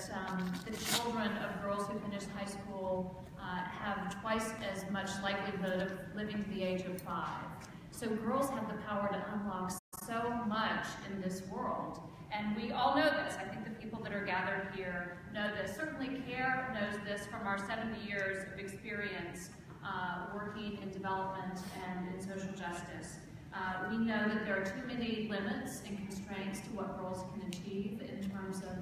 the children of girls who finish high school have twice as much likelihood of living to the age of 5. So girls have the power to unlock so much in this world. And we all know this. I think the people that are gathered here know this. Certainly CARE knows this from our 70 years of experience working in development and in social justice. We know that there are too many limits and constraints to what girls can achieve in terms of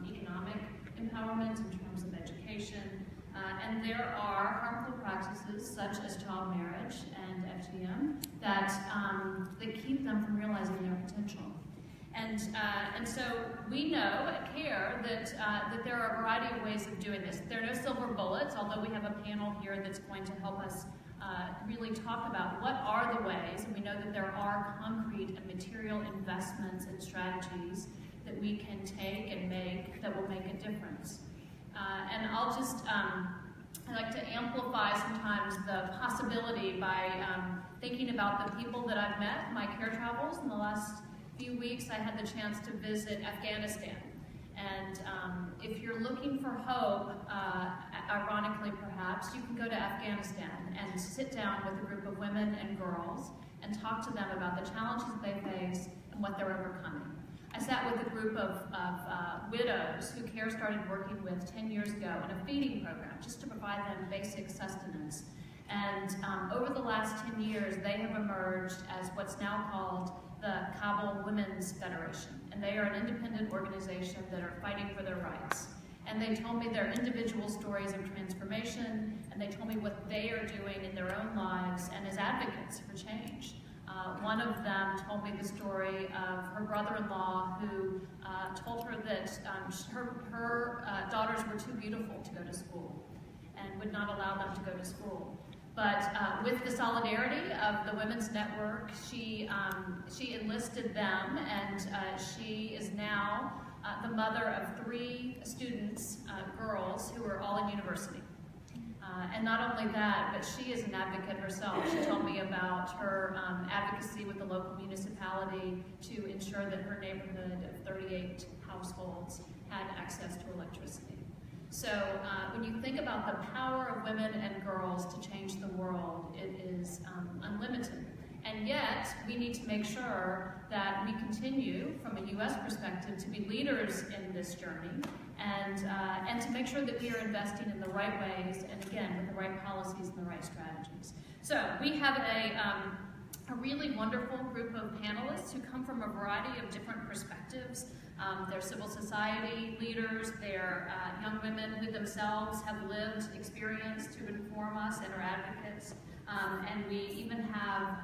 economic empowerment, in terms of education, and there are harmful practices such as child marriage and FGM that keep them from realizing their potential. And so we know at CARE that there are a variety of ways of doing this. There are no silver bullets, although we have a panel here that's going to help us really talk about what are the ways, and we know that there are concrete and material investments and strategies that we can take and make that will make a difference. And I'll just, I like to amplify sometimes the possibility by thinking about the people that I've met in my CARE travels. In the last few weeks, I had the chance to visit Afghanistan. And if you're looking for hope, ironically perhaps, you can go to Afghanistan and sit down with a group of women and girls and talk to them about the challenges they face and what they're overcoming. I sat with a group of widows who CARE started working with 10 years ago in a feeding program just to provide them basic sustenance. And over the last 10 years, they have emerged as what's now called the Kabul Women's Federation. And they are an independent organization that are fighting for their rights. And they told me their individual stories of transformation, and they told me what they are doing in their own lives and as advocates for change. One of them told me the story of her brother-in-law who told her that her daughters were too beautiful to go to school and would not allow them to go to school. But with the solidarity of the Women's Network, she enlisted them, and she is now the mother of 3 students, girls, who are all in university. And not only that, but she is an advocate herself. She told me about her advocacy with the local municipality to ensure that her neighborhood of 38 households had access to electricity. So when you think about the power of women and girls to change the world, it is unlimited. And yet, we need to make sure that we continue, from a U.S. perspective, to be leaders in this journey, and to make sure that we are investing in the right ways, and again, with the right policies and the right strategies. So we have a really wonderful group of panelists who come from a variety of different perspectives. They're civil society leaders, they're young women who themselves have lived experience to inform us and are advocates. And we even have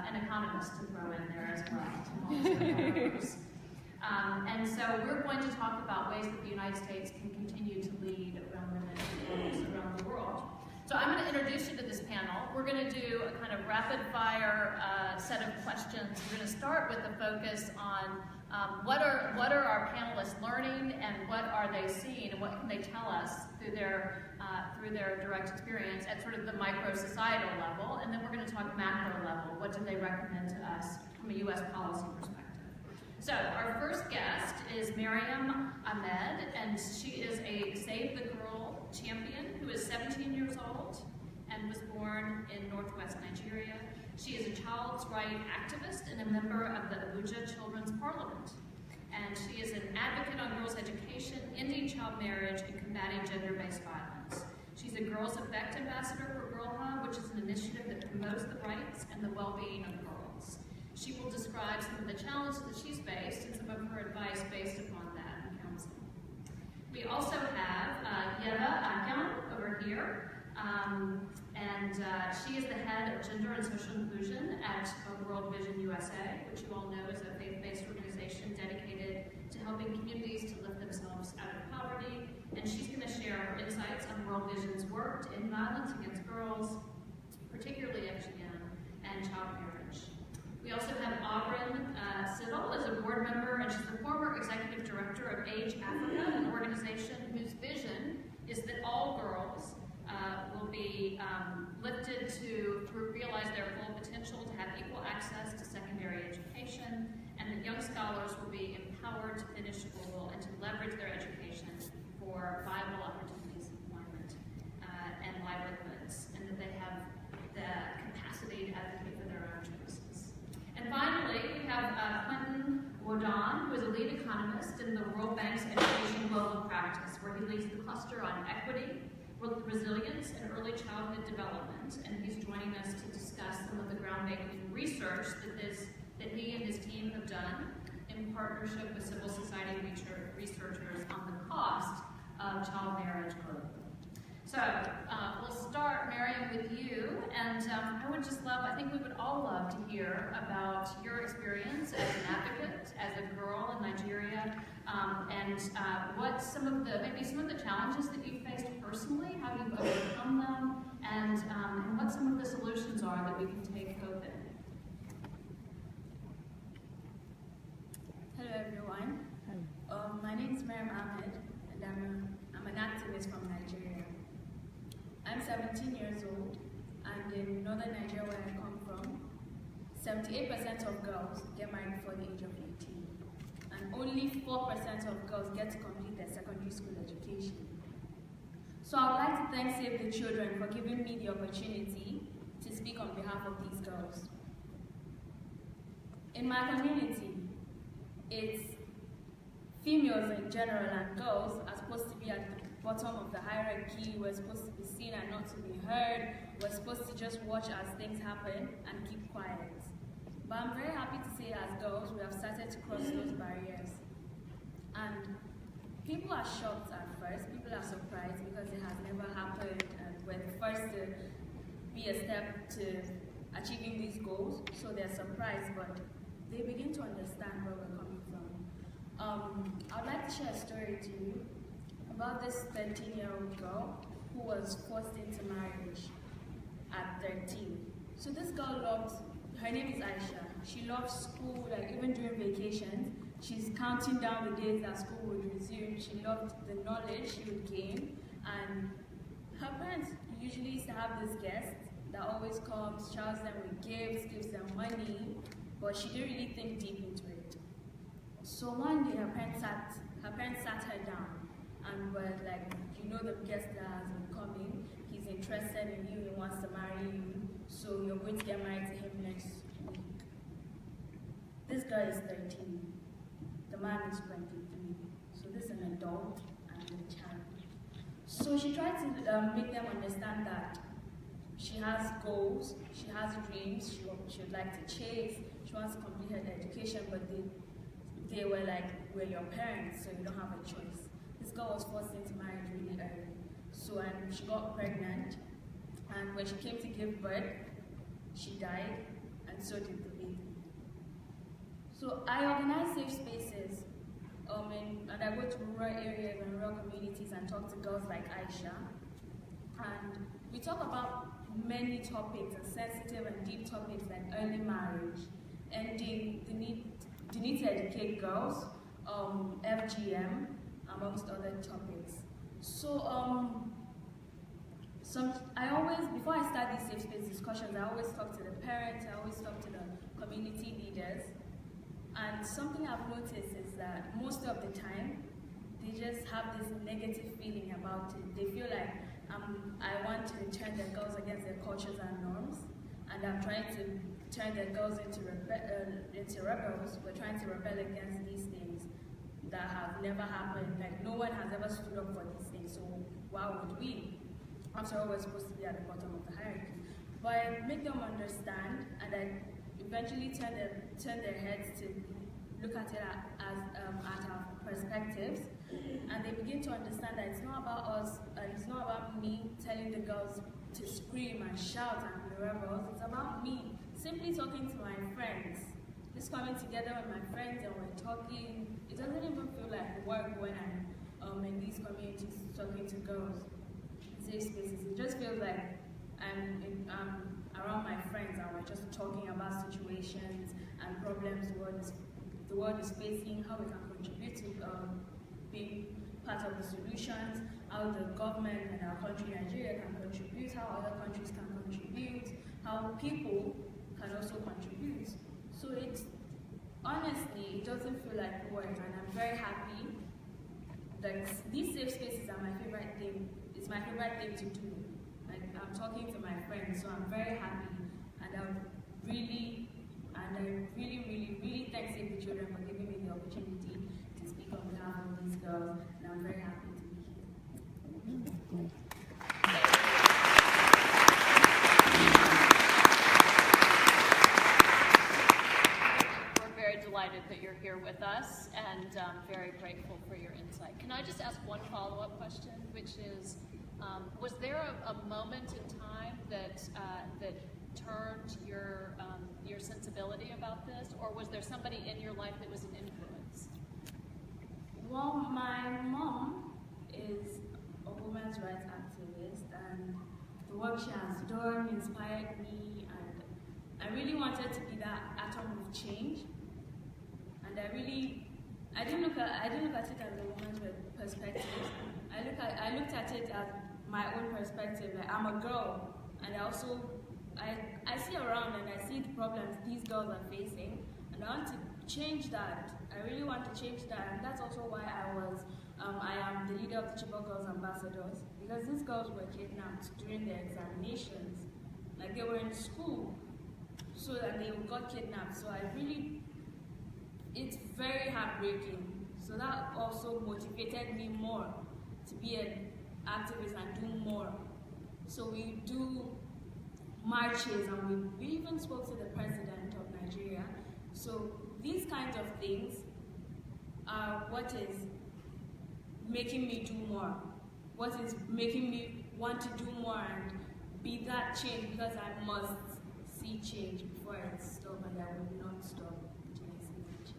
an economist to throw in there as well. And so we're going to talk about ways that the United States can continue to lead around women and girls around the world. So I'm going to introduce you to this panel. We're going to do a kind of rapid-fire set of questions. We're going to start with a focus on what are our panelists learning, and what are they seeing, and what can they tell us through their direct experience at sort of the micro-societal level, and then we're going to talk macro level. What do they recommend to us from a U.S. policy perspective? So our first guest is Mariam Ahmed, and she is a Save the Girl champion who is 17 years old and was born in northwest Nigeria. She is a child's rights activist and a member of the Abuja Children's Parliament. And she is an advocate on girls' education, ending child marriage, and combating gender-based violence. She's a Girls Effect Ambassador for Girl Hub, which is an initiative that promotes the rights and the well-being of girls. She will describe some of the challenges that she's faced and some of her advice based upon that in counseling. We also have Yeva Akyan over here. She is the head of Gender and Social Inclusion at World Vision USA, which you all know is a faith-based organization dedicated to helping communities to lift themselves out of poverty. And she's going to share her insights on World Vision's work to end violence against girls, particularly FGM, and child marriage. We also have Aubryn Sidle as a board member, and she's the former executive director of Age Africa, an organization whose vision is that all girls will be lifted to realize their full potential, to have equal access to secondary education, and that young scholars will be empowered to finish school and to leverage their education for for viable opportunities of employment and livelihoods, and that they have the capacity to advocate for their own choices. And finally, we have Quentin Wodan, who is a lead economist in the World Bank's Education Global Practice, where he leads the cluster on equity, resilience, and early childhood development. And he's joining us to discuss some of the groundbreaking research that he and his team have done in partnership with civil society researchers on the cost of child marriage globally. So we'll start, Miriam, with you, and I would just love, I think we would all love to hear about your experience as an advocate, as a girl in Nigeria, and what maybe some of the challenges that you faced personally, how you've overcome them, and what some of the solutions are that we can take hope in. Hello everyone. My name is Miriam Ahmed, and I'm an activist from Nigeria. I'm 17 years old, and in northern Nigeria where I come from, 78% of girls get married before the age of 18, and only 4% of girls get to complete their secondary school education. So I would like to thank Save the Children for giving me the opportunity to speak on behalf of these girls. In my community, it's females in general and girls are supposed to be at the bottom of the hierarchy. We're supposed to be seen and not to be heard. We're supposed to just watch as things happen and keep quiet. But I'm very happy to say as girls, we have started to cross those barriers. And people are shocked at first, people are surprised because it has never happened, and we're the first to be a step to achieving these goals, so they're surprised, but they begin to understand where we're coming from. I'd like to share a story to you about this 13-year-old girl who was forced into marriage at 13. So this girl loved, her name is Aisha, she loved school, like even during vacations, she's counting down the days that school would resume. She loved the knowledge she would gain, and her parents usually used to have this guest that always comes, showers them with gifts, gives them money, but she didn't really think deep into it. So one day her parents sat her down and were like, you know the guest that has been coming, he's interested in you, he wants to marry you, so you're going to get married to him next week. This girl is 13, the man is 23, so this is an adult and a child. So she tried to make them understand that she has goals, she has dreams, she would like to chase, she wants to complete her education, but they were like, we're your parents, so you don't have a choice. This girl was forced into marriage really early. So she got pregnant, and when she came to give birth, she died, and so did the baby. So I organize safe spaces, and I go to rural areas and rural communities and talk to girls like Aisha. And we talk about many topics, and sensitive and deep topics like early marriage, and the need to educate girls, FGM, amongst other topics. So before I start these safe space discussions, I always talk to the parents, I always talk to the community leaders, and something I've noticed is that most of the time, they just have this negative feeling about it. They feel like I want to turn the girls against their cultures and norms, and I'm trying to turn the girls into rebels. We're trying to rebel against these things that have never happened. Like, no one has ever stood up for these things, so why would we? After all, we're supposed to be at the bottom of the hierarchy. But I make them understand, and I eventually turn their heads to look at it as at our perspectives, and they begin to understand that it's not about us, it's not about me telling the girls to scream and shout and be rebels. It's about me simply talking to my friends, just coming together with my friends and we're talking. It doesn't even feel like work when I'm in these communities talking to girls in safe spaces. It just feels like I'm around my friends and we're just talking about situations and problems the world is facing, how we can contribute to being part of the solutions, how the government and our country, Nigeria, can contribute, how other countries can contribute, how people can also contribute. So honestly, it doesn't feel like work, and I'm very happy these safe spaces are my favorite thing. It's my favorite thing to do. Like, I'm talking to my friends, so I'm very happy, and I really, really thank Save the Children for giving me the opportunity to speak on behalf of these girls, and I'm very happy to be here. We're very delighted that you're here with us, and very grateful for your insight. Can I just ask one follow-up question, which is, was there a moment in time that turned your sensibility about this, or was there somebody in your life that was an influence? Well, my mom is a women's rights activist, and the work she has done inspired me, and I really wanted to be that atom of change. And I didn't look at it as a woman's perspective. I looked at it as my own perspective. Like, I'm a girl, and I see around and I see the problems these girls are facing, and I want to change that. I really want to change that, and that's also why I am the leader of the Chibok Girls Ambassadors, because these girls were kidnapped during their examinations. Like, they were in school, so that they got kidnapped. So it's very heartbreaking. So that also motivated me more to be an activist and do more. So we do marches, and we even spoke to the president of Nigeria. So these kinds of things are what is making me do more, what is making me want to do more and be that change, because I must see change before I stop, and I will not stop until I see that change.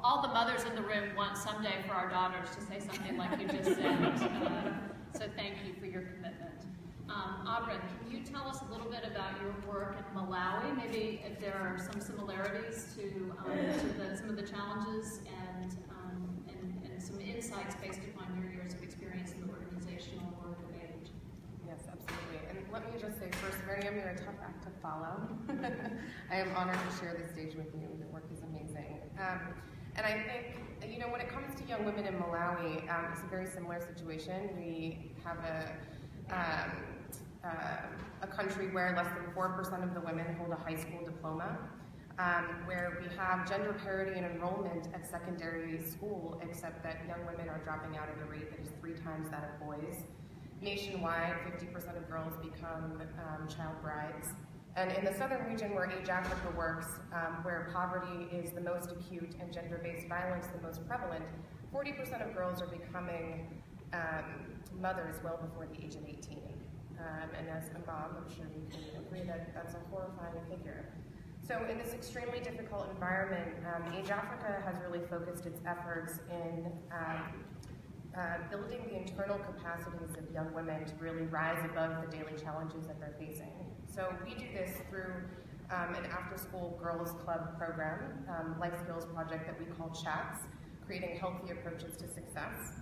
All the mothers in the room want someday for our daughters to say something like you just said. So thank you for your commitment. Aubryn, can you tell us a little bit about your work in Malawi? Maybe if there are some similarities to some of the challenges and some insights based upon your years of experience in the organizational work of age. Yes, absolutely. And let me just say first, Miriam, you're a tough act to follow. I am honored to share this stage with you. Your work is amazing. And I think, when it comes to young women in Malawi, it's a very similar situation. We have a country where less than 4% of the women hold a high school diploma, where we have gender parity in enrollment at secondary school, except that young women are dropping out at a rate that is 3 times that of boys. Nationwide, 50% of girls become child brides. And in the southern region where Age Africa works, where poverty is the most acute and gender-based violence the most prevalent, 40% of girls are becoming mothers well before the age of 18. And as a mom, I'm sure you can agree that that's a horrifying figure. So in this extremely difficult environment, Age Africa has really focused its efforts in building the internal capacities of young women to really rise above the daily challenges that they're facing. So we do this through an after-school girls club program, life skills project that we call CHATS, creating healthy approaches to success.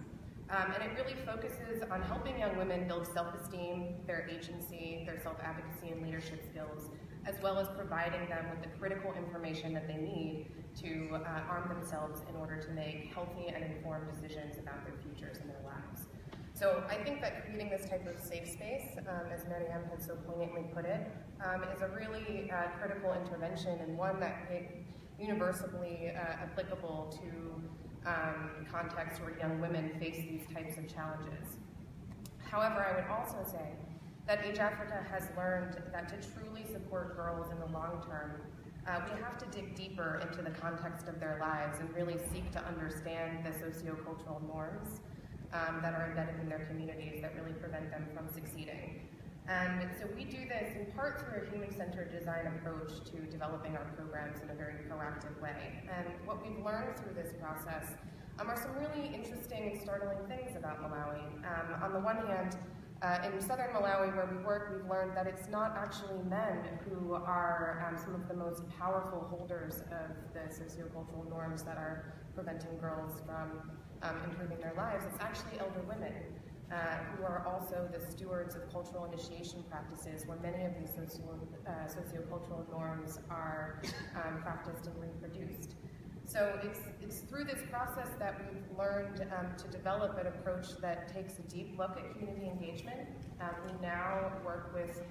And it really focuses on helping young women build self-esteem, their agency, their self-advocacy and leadership skills, as well as providing them with the critical information that they need to arm themselves in order to make healthy and informed decisions about their futures and their lives. So I think that creating this type of safe space, as Mariam had so poignantly put it, is a really critical intervention, and one that is universally applicable to contexts where young women face these types of challenges. However, I would also say that Age Africa has learned that to truly support girls in the long term, we have to dig deeper into the context of their lives and really seek to understand the sociocultural norms that are embedded in their communities that really prevent them from succeeding. And so we do this in part through a human-centered design approach to developing our programs in a very proactive way. And what we've learned through this process are some really interesting and startling things about Malawi. On the one hand, in southern Malawi where we work, we've learned that it's not actually men who are some of the most powerful holders of the sociocultural norms that are preventing girls from improving their lives. It's actually elder women. who are also the stewards of cultural initiation practices, where many of these sociocultural norms are practiced and reproduced. So it's through this process that we've learned to develop an approach that takes a deep look at community engagement. We now work with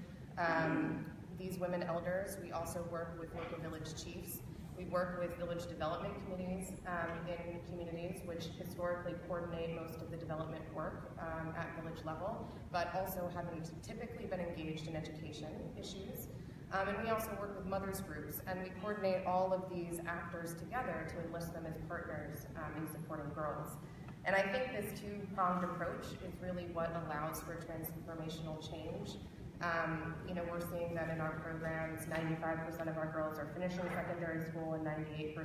these women elders. We also work with local village chiefs. We work with village development committees in communities, which historically coordinate most of the development work at village level, but also haven't typically been engaged in education issues. And we also work with mothers groups, and we coordinate all of these actors together to enlist them as partners in supporting girls. And I think this two-pronged approach is really what allows for transformational change. We're seeing that in our programs, 95% of our girls are finishing secondary school and 98%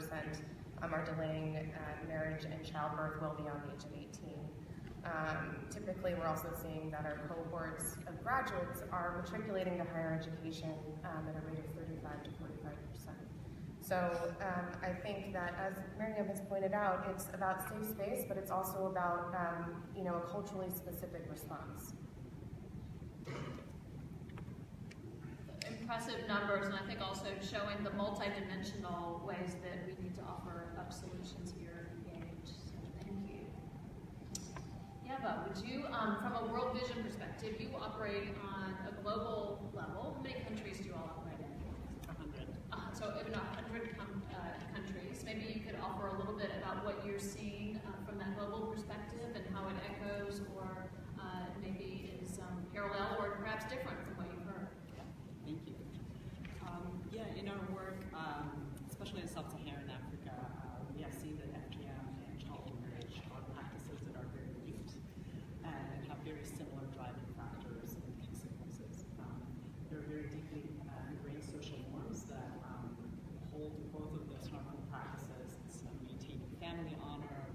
are delaying marriage and childbirth well beyond the age of 18. Typically, we're also seeing that our cohorts of graduates are matriculating to higher education at a rate of 35 to 45%. So I think that, as Miriam has pointed out, it's about safe space, but it's also about a culturally specific response. Impressive numbers, and I think also showing the multidimensional ways that we need to offer up solutions here engaged. So thank you. Yeva, would you, from a World Vision perspective, you operate on a global level. How many countries do you all operate in? 100. So in 100 countries. Maybe you could offer a little bit about what you're seeing from that global perspective and how it echoes or maybe is parallel or perhaps different from what you've heard. Thank you. In our work, especially in sub-Saharan Africa, we have seen that FGM and child marriage are practices that are very linked and have very similar driving factors and consequences. There are very deeply ingrained social norms that hold both of those harmful practices. It's maintaining family honor,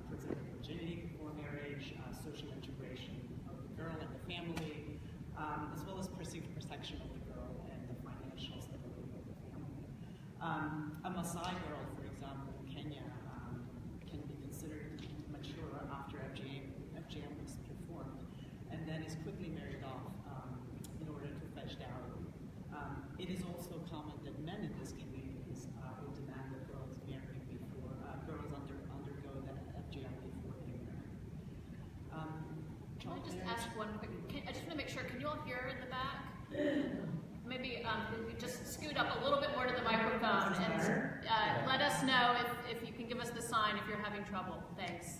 preserving virginity before marriage, social integration of the girl and the family, as well as perceived protection of the girl and the financial stability of the family. A Maasai girl, for example, in Kenya, can be considered mature after FGM is performed, and then is quickly married off in order to fetch dowry. It is also common that men in these communities will demand that girls marry before girls undergo that FGM before they marry. Can I just ask one quick? I just want to make sure. Can you all hear in the back? Maybe just scoot up a little bit more to the microphone and let us know if you can give us the sign if you're having trouble. Thanks.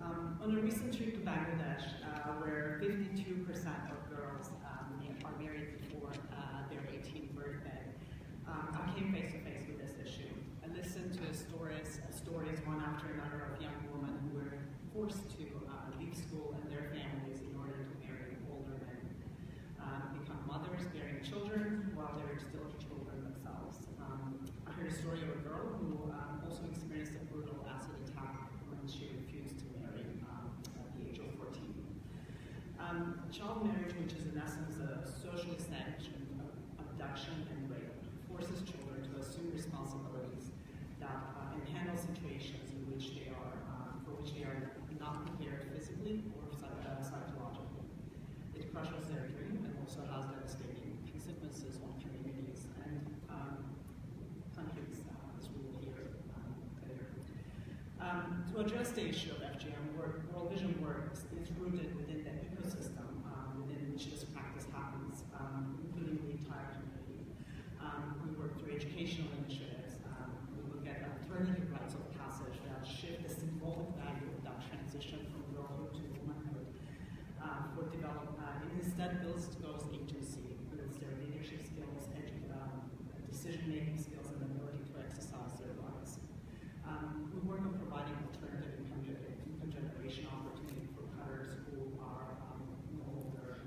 On a recent trip to Bangladesh, where 52% of girls are married before their 18th birthday, I came face to face with this issue. I listened to stories one after another of young women who were forced to leave school and their families in order to marry older men, become mothers bearing children while they were still children themselves. I heard a story of a girl who also experienced a brutal acid attack when she refused to marry at the age of 14. Child marriage, which is in essence a socially sanctioned abduction and rape, forces children to assume responsibilities that handle situations in which they are not prepared physically or psychologically. It crushes their dream and also has devastating consequences on communities and countries, as we will hear later. To address the issue of FGM, World Vision work is rooted within the ecosystem within which this practice happens, including the entire community. We work through educational initiatives. We look at alternative rites of passage that shift the symbolic value of that transition from girlhood to womanhood. It instead builds girls' agency, builds their leadership skills, decision-making skills, and ability to exercise their rights. We work on providing alternative intergenerational opportunity for cutters who are no longer,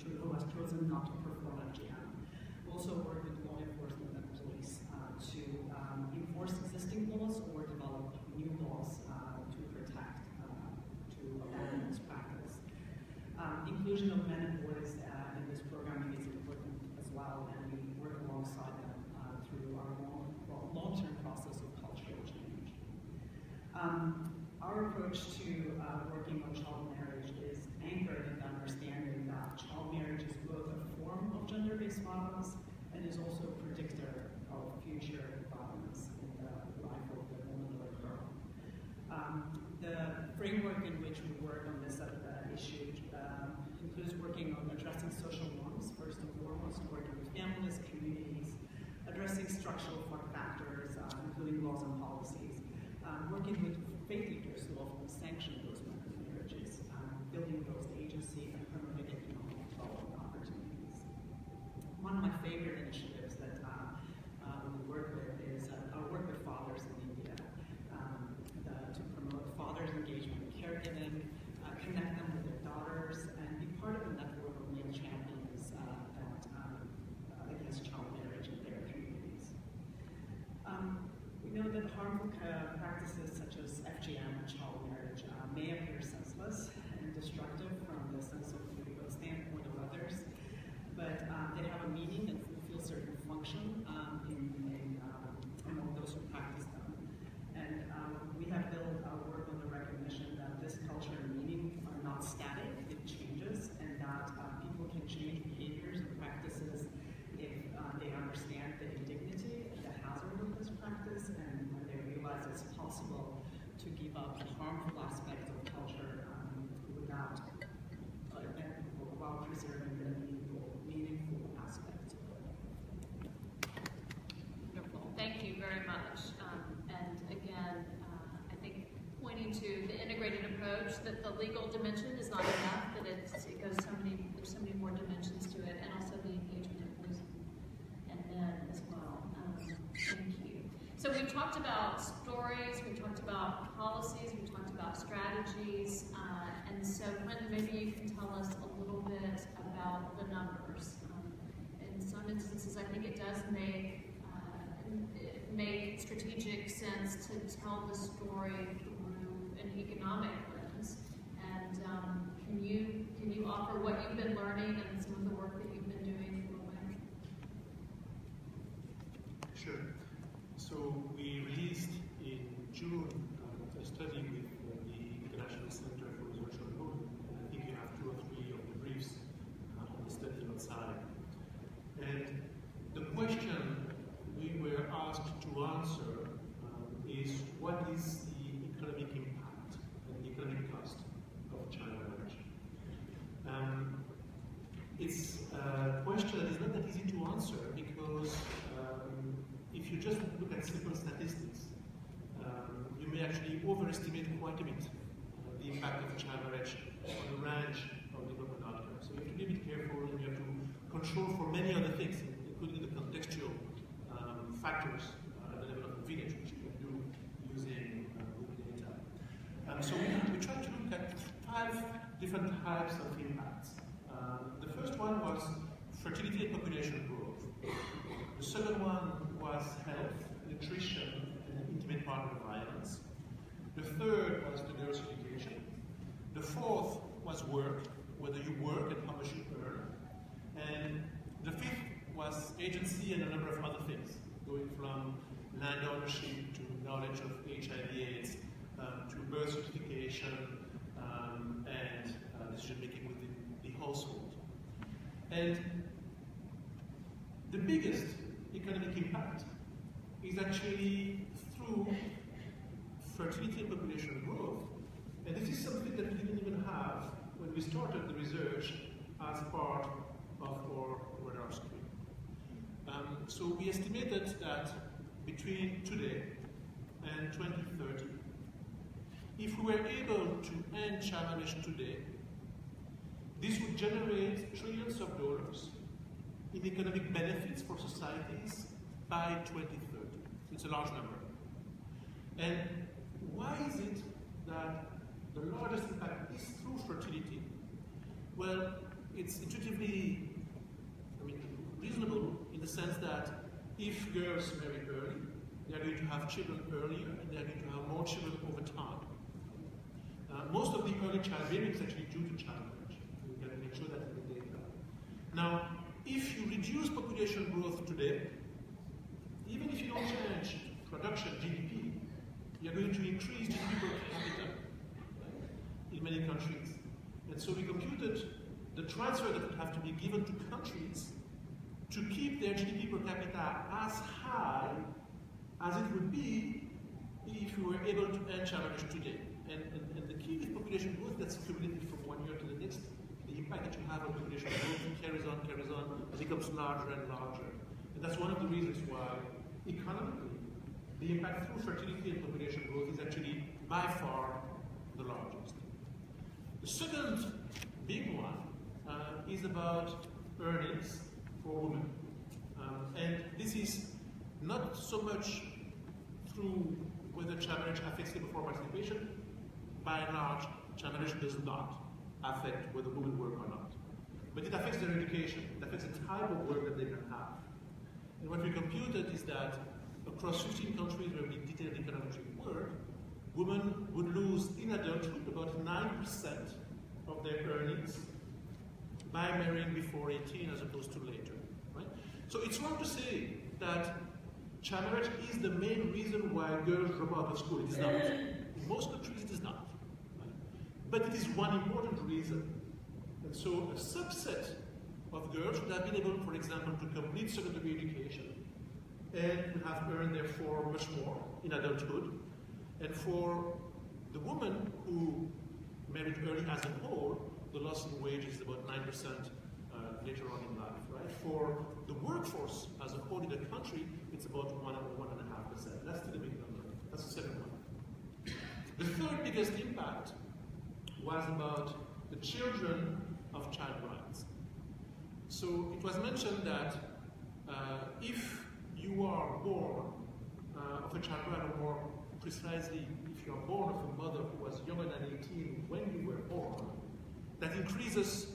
who has chosen not to perform FGM. We also work with law enforcement and police to enforce existing laws or develop new laws to protect, to abandon this practice. Inclusion of increased violence and is also a predictor of future violence in the life of the woman or girl. The framework in which we work on this issue includes working on addressing social norms, first and foremost, working with families, communities, addressing structural factors, including laws and policies, working with faith leaders who often sanction those marriages, building those agency and promoting economic development opportunities. One of my favorite initiatives that we work with is our work with fathers in India to promote fathers' engagement in caregiving, connect them with their daughters, and be part of a network of male champions against child marriage in their communities. We know that harmful practices such as FGM and child marriage may appear senseless and destructive from the sense of the standpoint of others, but they have a meaning and fulfill certain function among those who practice them. And we have built our work on the recognition that this culture and meaning are not static, it changes, and that people can change behaviors and practices if they understand the indignity and the hazard of this practice, and when they realize it's possible to give up the harmful aspects of culture without while preserving the meaningful aspects of it. Wonderful. Thank you very much. And again, I think pointing to the integrated approach, that the legal dimension is not enough, that it goes there's so many more dimensions to it, and also the engagement of boys and men as well. Thank you. So we've talked about stories, we've talked about policies, we've talked about strategies, and so Quentin, maybe you can tell us a little bit about the numbers. In some instances, I think it does make strategic sense to tell the story through an economic lens. And can you offer what you've been learning and some of the work that you've been doing for women? Sure. So we released in June a study with the International Center for Research on Women. I think you have 2 or 3 of the briefs on the study outside. And the question we were asked to answer is, what is the economic impact and the economic cost of child marriage? It's a question that is not that easy to answer because if you just look at simple statistics, you may actually overestimate quite a bit the impact of child marriage on a range of development outcomes. So you have to be a bit careful, and you have to control for many other things, including the contextual factors at the level of the village, which you can do using Google data. So we tried to look at 5 different types of impacts. The first one was fertility and population growth. The second one was health, nutrition, and intimate partner violence. The third was the girls' education. The fourth was work, whether you work and how much you earn. And the fifth was agency and a number of other things, going from land ownership to knowledge of HIV/AIDS, to birth certification, and decision-making within the household. And the biggest economic impact is actually through fertility and population growth. And this is something that we didn't even have when we started the research as part of our radar screen. So we estimated that between today and 2030, if we were able to end child marriage today, this would generate trillions of dollars in economic benefits for societies by 2030. It's a large number. And why is it that the largest impact is through fertility? Well, it's intuitively reasonable in the sense that if girls marry early, they are going to have children earlier, and they are going to have more children over time. Most of the early childbearing is actually due to child marriage. We can make sure that in the data. Now, if you reduce population growth today, even if you don't change production, GDP, you're going to increase GDP per capita in many countries. And so we computed the transfer that would have to be given to countries to keep their GDP per capita as high as it would be if we were able to end child marriage today. And the key with population growth that's cumulative from one year to the next, the impact that you have on population growth carries on, and becomes larger and larger. And that's one of the reasons why, economically, the impact through fertility and population growth is actually by far the largest. The second big one is about earnings for women. And this is not so much through whether child marriage affects labor force participation. By and large, child marriage does not affect whether women work or not. But it affects their education, it affects the type of work that they can have. And what we computed is that across 15 countries where we detailed econometric work, women would lose in adulthood about 9% of their earnings by marrying before 18 as opposed to later. Right? So it's wrong to say that child marriage is the main reason why girls drop out of school. It is not. In most countries it is not. Right? But it is one important reason. And so a subset of girls would have been able, for example, to complete secondary education and would have earned, therefore, much more in adulthood. And for the women who married early as a whole, the loss in wages is about 9% later on in life, right? For the workforce as a whole in the country, it's about 1 or 1.5%. That's still a big number. That's the second one. The third biggest impact was about the children of child brides. So it was mentioned that if you are born of a child bride, or more precisely, if you are born of a mother who was younger than 18 when you were born, that increases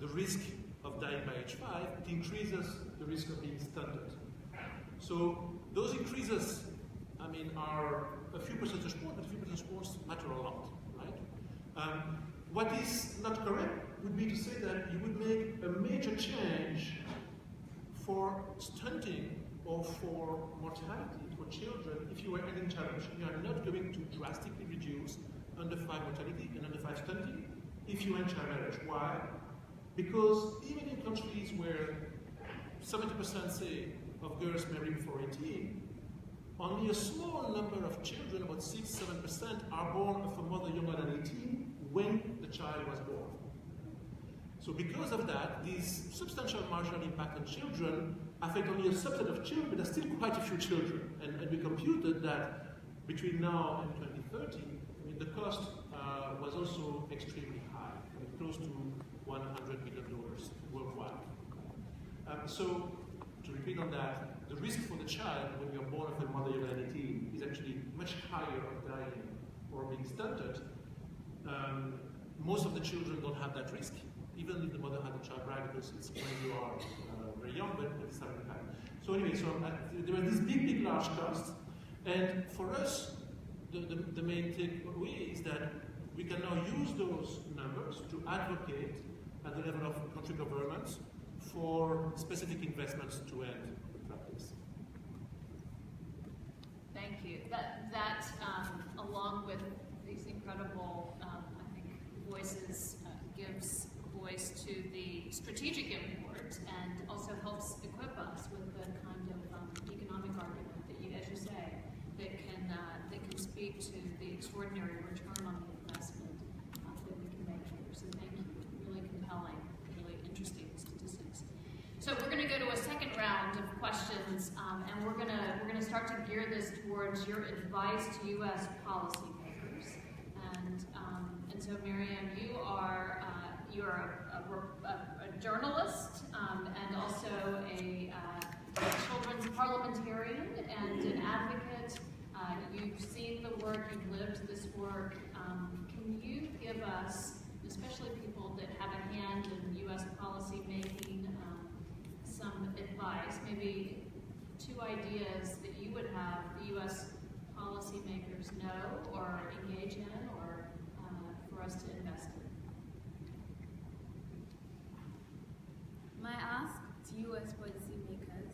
the risk of dying by age 5, it increases the risk of being stunted. So those increases, are a few percentage points, but a few percentage points matter a lot, right? What is not correct would be to say that you would make a major change for stunting or for mortality for children if you were ending child marriage. You are not going to drastically reduce under 5 mortality and under 5 stunting if you end child marriage. Why? Because even in countries where 70% say of girls marry before 18, only a small number of children, about 6-7%, are born of a mother younger than 18 when the child was born. So because of that, these substantial marginal impact on children affect only a subset of children, but there's still quite a few children. And we computed that between now and 2030, the cost was also extremely high, close to $100 million worldwide. So, to repeat on that, the risk for the child when you're born of a mother younger than 18 is actually much higher of dying or being stunted. Most of the children don't have that risk, even if the mother had a child bride, because it's when you are very young, but it's having an impact. So anyway, there were these big, large costs, and for us, the main takeaway is that we can now use those numbers to advocate at the level of country governments for specific investments to end the practice. Thank you. That along with these incredible, I think, voices, gives voice to the strategic import and also helps equip us with the kind of economic argument that you, as you say, that can speak to the extraordinary return on the investment that we can make here. So thank you. Really compelling, really interesting statistics. So we're going to go to a second round of questions, and we're going to start to gear this towards your advice to U.S. policymakers. And so, Miriam, you are a journalist and also a children's parliamentarian and an advocate. You've seen the work, you've lived this work. Can you give us, especially people that have a hand in U.S. policy making, some advice, maybe 2 ideas that you would have the U.S. policymakers know or engage in or for us to invest in? My ask to U.S. policymakers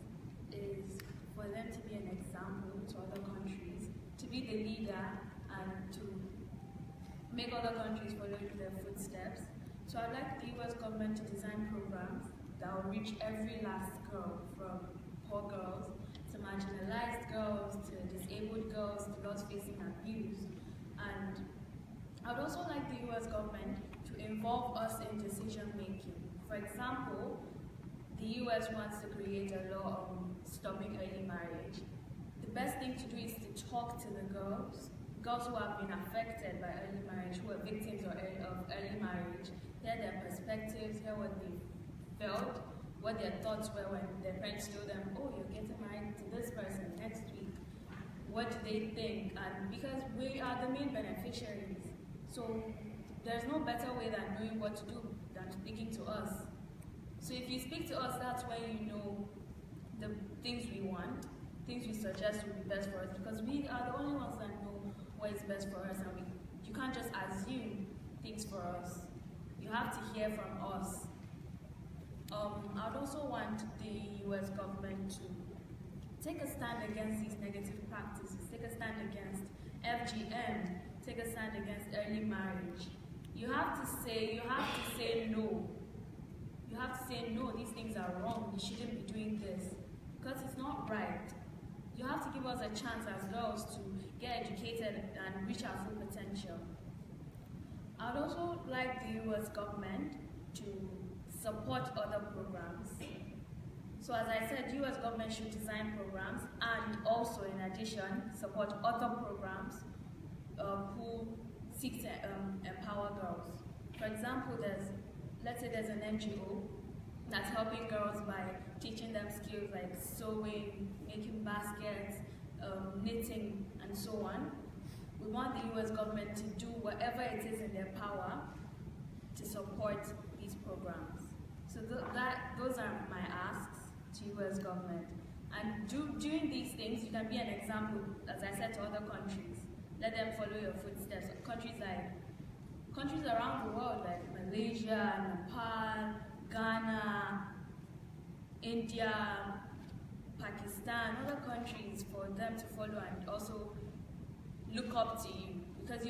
is for them to be an example to other countries, to be the leader and to make other countries follow in their footsteps. So I'd like the U.S. government to design programs that will reach every last girl, from poor girls to marginalized girls to disabled girls to girls facing abuse. And I would also like the US government to involve us in decision making. For example, the US wants to create a law on stopping early marriage. The best thing to do is to talk to the girls who have been affected by early marriage, who are victims of early marriage, hear their perspectives, hear what they felt, what their thoughts were when their parents told them, oh, you're getting married to this person next week. What do they think? And because we are the main beneficiaries, so there's no better way than knowing what to do than speaking to us. So if you speak to us, that's when you know the things we want, things we suggest would be best for us, because we are the only ones that know what is best for us, and you can't just assume things for us. You have to hear from us. I'd also want the US government to take a stand against these negative practices, take a stand against FGM, take a stand against early marriage. You have to say no. You have to say no, these things are wrong, you shouldn't be doing this, because it's not right. You have to give us a chance as girls to get educated and reach our full potential. I'd also like the US government to support other programs. So as I said, US government should design programs and also, in addition, support other programs who seek to empower girls. For example, let's say there's an NGO that's helping girls by teaching them skills like sewing, making baskets, knitting, and so on. We want the US government to do whatever it is in their power to support these programs. So those are my asks to US government. And doing these things, you can be an example, as I said, to other countries. Let them follow your footsteps. Countries around the world like Malaysia, Nepal, Ghana, India, Pakistan, other countries, for them to follow and also look up to you. Because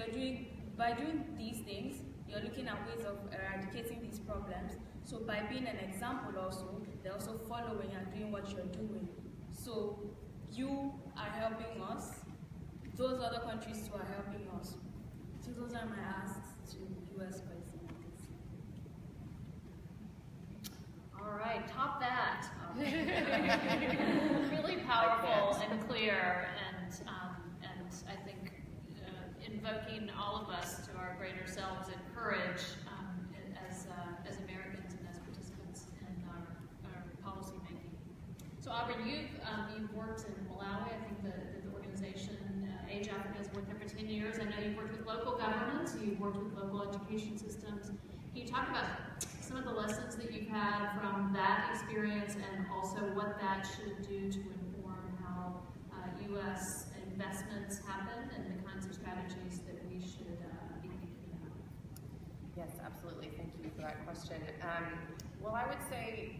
by doing these things, you're looking at ways of eradicating these problems. So by being an example also, they're also following and doing what you're doing. So you are helping us, those other countries too are helping us. So those are my asks to US presidents. All right, top that. Really powerful and clear, and I think invoking all of us to our greater selves and courage as Americans and as participants in our policy making. So Aubryn, you've worked in Malawi. I think the organization Age Africa has worked there for 10 years. I know you've worked with local governments, you've worked with local education systems. Can you talk about some of the lessons that you've had from that experience and also what that should do to inform how U.S. investments happen and the kinds of strategies that we should be thinking about? Yes, absolutely. Thank you for that question. Well, I would say,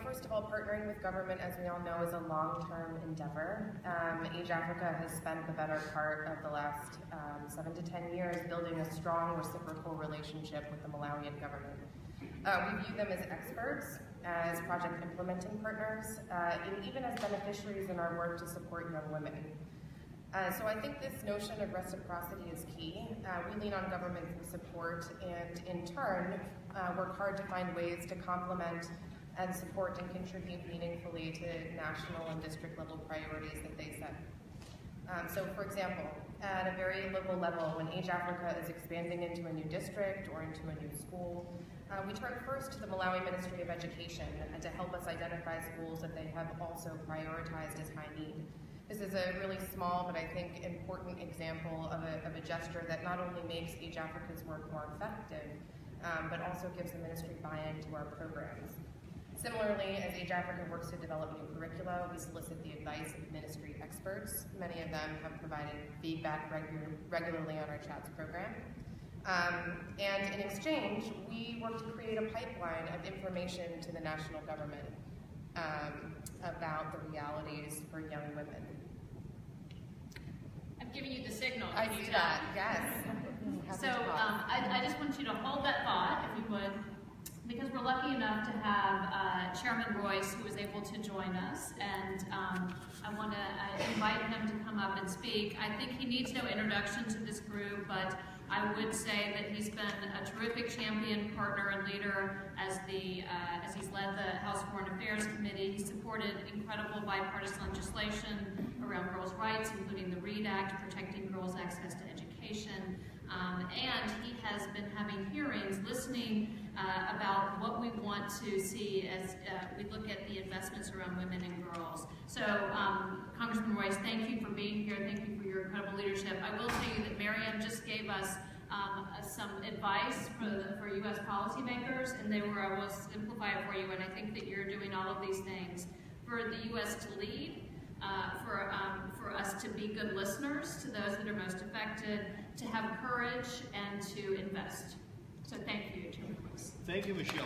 first of all, partnering with government, as we all know, is a long-term endeavor. Age Africa has spent the better part of the last 7 to 10 years building a strong reciprocal relationship with the Malawian government. We view them as experts, as project implementing partners, and even as beneficiaries in our work to support young women. So I think this notion of reciprocity is key. We lean on government support and, in turn, work hard to find ways to complement and support and contribute meaningfully to national and district level priorities that they set. So for example, at a very local level, when Age Africa is expanding into a new district or into a new school, we turn first to the Malawi Ministry of Education to help us identify schools that they have also prioritized as high need. This is a really small but I think important example of a gesture that not only makes Age Africa's work more effective, but also gives the ministry buy-in to our programs. Similarly, as Age Africa works to develop new curricula, we solicit the advice of ministry experts. Many of them have provided feedback regularly on our CHATS program. And in exchange, we work to create a pipeline of information to the national government about the realities for young women. I'm giving you the signal. I see that, yes. So I just want you to hold that thought, if you would. because we're lucky enough to have Chairman Royce, who was able to join us, and I want to invite him to come up and speak. I think he needs no introduction to this group, but I would say that he's been a terrific champion, partner, and leader as he's led the House Foreign Affairs Committee. He supported incredible bipartisan legislation around girls' rights, including the READ Act, protecting girls' access to education. And he has been having hearings, listening about what we want to see as we look at the investments around women and girls. So, Congressman Royce, thank you for being here. Thank you for your incredible leadership. I will tell you that Marianne just gave us some advice for U.S. policymakers, and I will simplify it for you, and I think that you're doing all of these things. For the U.S. to lead, for us to be good listeners to those that are most affected, to have courage, and to invest. So thank you, Chairman Royce. Thank you, Michelle.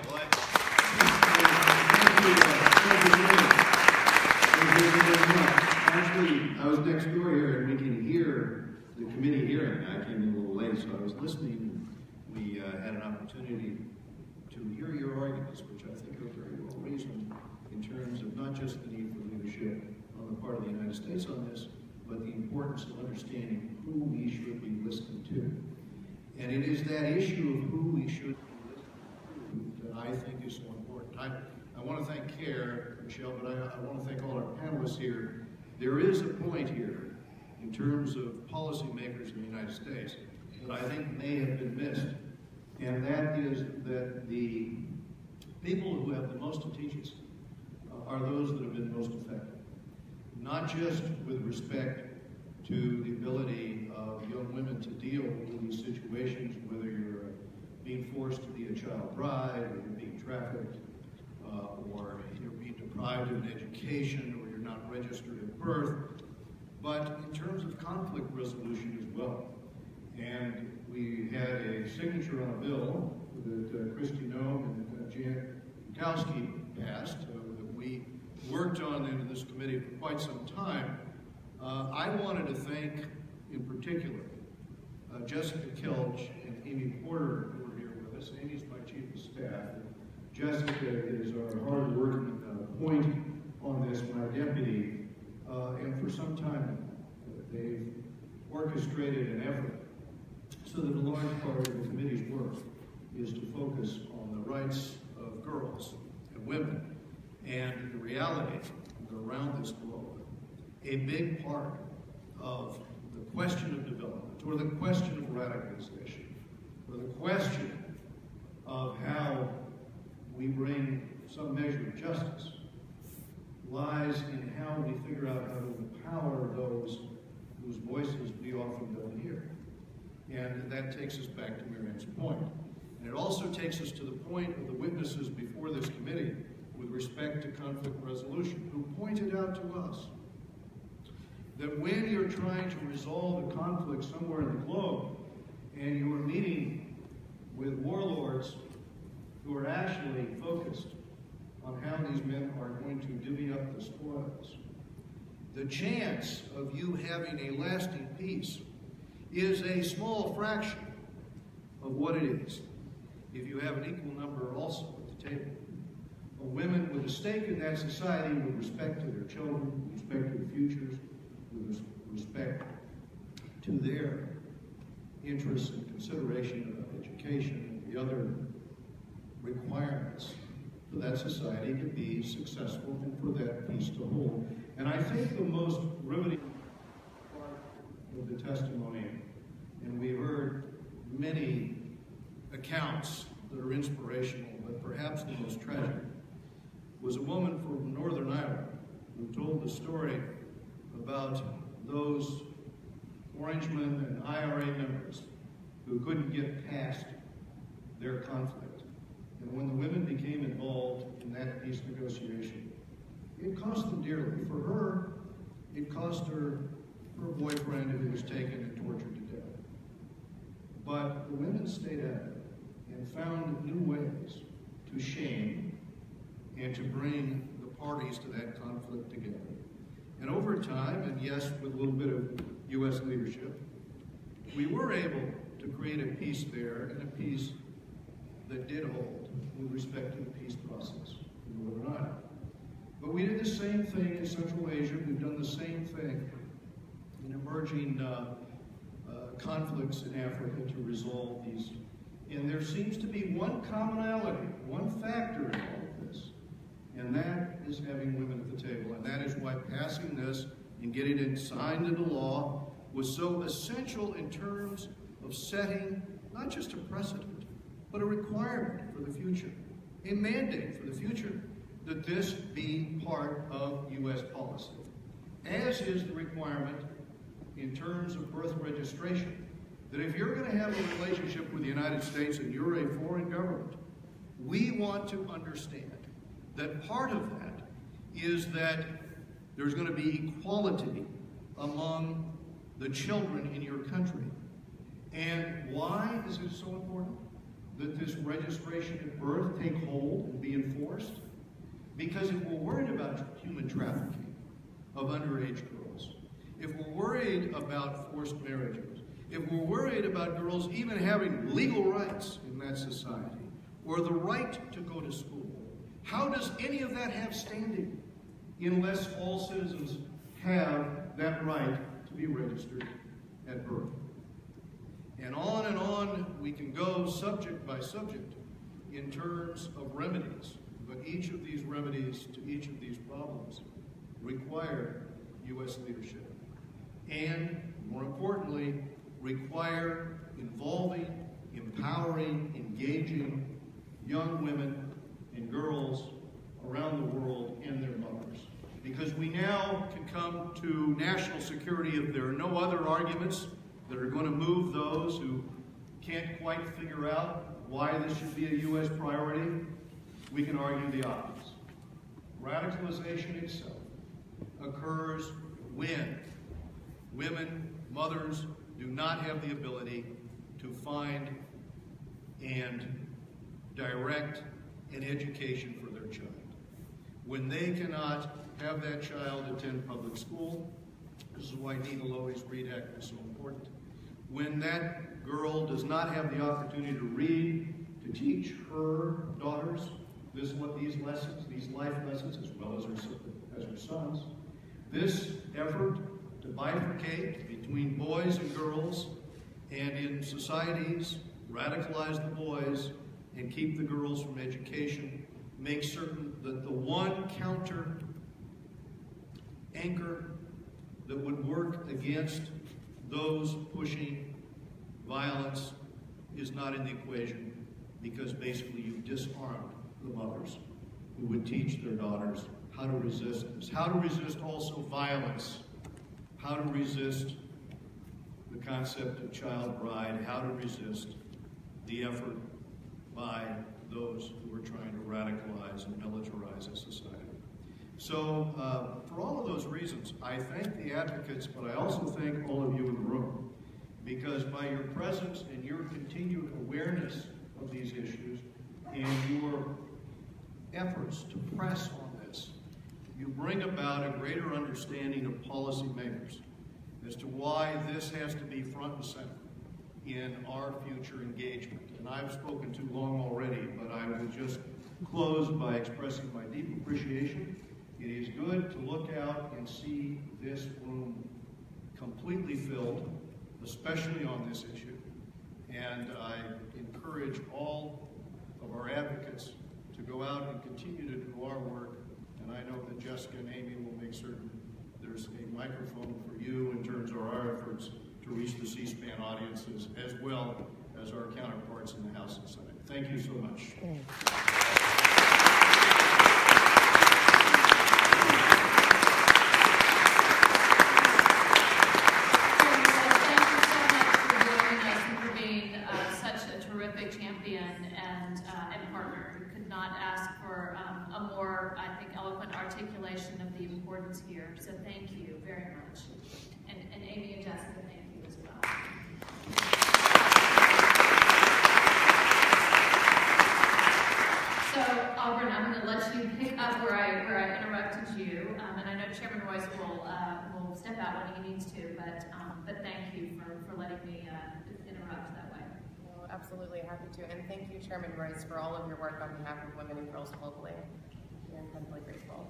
Actually, I was next door here, and we can hear the committee hearing. I came in a little late, so I was listening. We had an opportunity to hear your arguments, which I think are very well reasoned in terms of not just the need for leadership on the part of the United States on this, but the importance of understanding who we should be listening to. And it is that issue of who we should be listening to that I think is so important. I want to thank CARE, Michelle, but I want to thank all our panelists here. There is a point here in terms of policymakers in the United States that I think may have been missed, and that is that the people who have the most to teach us are those that have been most affected. Not just with respect to the ability of young women to deal with these situations, whether you're being forced to be a child bride, or you're being trafficked, or you're being deprived of an education, or you're not registered at birth, but in terms of conflict resolution as well. And we had a signature on a bill that Christy Nome and Janet Bukowski passed that we worked on in this committee for quite some time. I wanted to thank, in particular, Jessica Kelch and Amy Porter, who are here with us. Amy's my chief of staff. Jessica is our hard-working point on this, my deputy. And for some time, they've orchestrated an effort so that a large part of the committee's work is to focus on the rights of girls and women and the reality that around this globe, a big part of the question of development, or the question of radicalization, or the question of how we bring some measure of justice, lies in how we figure out how to empower those whose voices we often don't hear. And that takes us back to Marianne's point. And it also takes us to the point of the witnesses before this committee with respect to conflict resolution, who pointed out to us that when you're trying to resolve a conflict somewhere in the globe, and you are meeting with warlords who are actually focused on how these men are going to divvy up the spoils, the chance of you having a lasting peace is a small fraction of what it is if you have an equal number also at the table of women with a stake in that society with respect to their children, with respect to their futures, with respect to their interests and consideration of education and the other requirements for that society to be successful and for that peace to hold. And I think the most riveting part of the testimony, and we heard many accounts that are inspirational, but perhaps the most tragic, was a woman from Northern Ireland who told the story about those Orangemen and IRA members who couldn't get past their conflict. And when the women became involved in that peace negotiation, it cost them dearly. For her, it cost her boyfriend who was taken and tortured to death. But the women stayed at it and found new ways to shame and to bring the parties to that conflict together. And over time, and yes, with a little bit of U.S. leadership, we were able to create a peace there and a peace that did hold with respect to the peace process in Northern Ireland. But we did the same thing in Central Asia. We've done the same thing in emerging conflicts in Africa to resolve these. And there seems to be one commonality, one factor in all of this, and that is having women at the table. And that is why passing this and getting it signed into law was so essential in terms of setting not just a precedent, but a requirement for the future, a mandate for the future, that this be part of U.S. policy, as is the requirement in terms of birth registration, that if you're going to have a relationship with the United States and you're a foreign government, we want to understand that part of that is that there's going to be equality among the children in your country. And why is it so important that this registration at birth take hold and be enforced? Because if we're worried about human trafficking of underage girls, if we're worried about forced marriages, if we're worried about girls even having legal rights in that society, or the right to go to school, how does any of that have standing unless all citizens have that right to be registered at birth? And on we can go subject by subject in terms of remedies, but each of these remedies to each of these problems require U.S. leadership. And, more importantly, require involving, empowering, engaging young women and girls around the world and their mothers. Because we now can come to national security if there are no other arguments that are going to move those who can't quite figure out why this should be a U.S. priority. We can argue the opposite. Radicalization itself occurs when women, mothers, do not have the ability to find and direct an education for their child. When they cannot have that child attend public school, this is why Nina Lowey's READ Act is so important. When that girl does not have the opportunity to read, to teach her daughters these lessons, these life lessons, as well as her sons, this effort to bifurcate between boys and girls, and in societies, radicalize the boys and keep the girls from education, make certain that the one counter anchor that would work against those pushing violence is not in the equation, because basically you've disarmed the mothers who would teach their daughters how to resist this, how to resist also violence, how to resist the concept of child bride, how to resist the effort by those who are trying to radicalize and militarize a society. So for all of those reasons, I thank the advocates, but I also thank all of you in the room, because by your presence and your continued awareness of these issues and your efforts to press on this, you bring about a greater understanding of policymakers as to why this has to be front and center in our future engagement. And I've spoken too long already, but I will just close by expressing my deep appreciation. It is good to look out and see this room completely filled, especially on this issue. And I encourage all of our advocates to go out and continue to do our work. And I know that Jessica and Amy will make certain there's a microphone for you in terms of our efforts to reach the C-SPAN audiences, as well as our counterparts in the House and Senate. Thank you so much. Articulation of the importance here. So thank you very much. And Amy and Jessica, thank you as well. So Aubryn, I'm going to let you pick up where I interrupted you. And I know Chairman Royce will step out when he needs to, but thank you for letting me interrupt that way. Well, absolutely, happy to. And thank you, Chairman Royce, for all of your work on behalf of women and girls globally. We're incredibly grateful.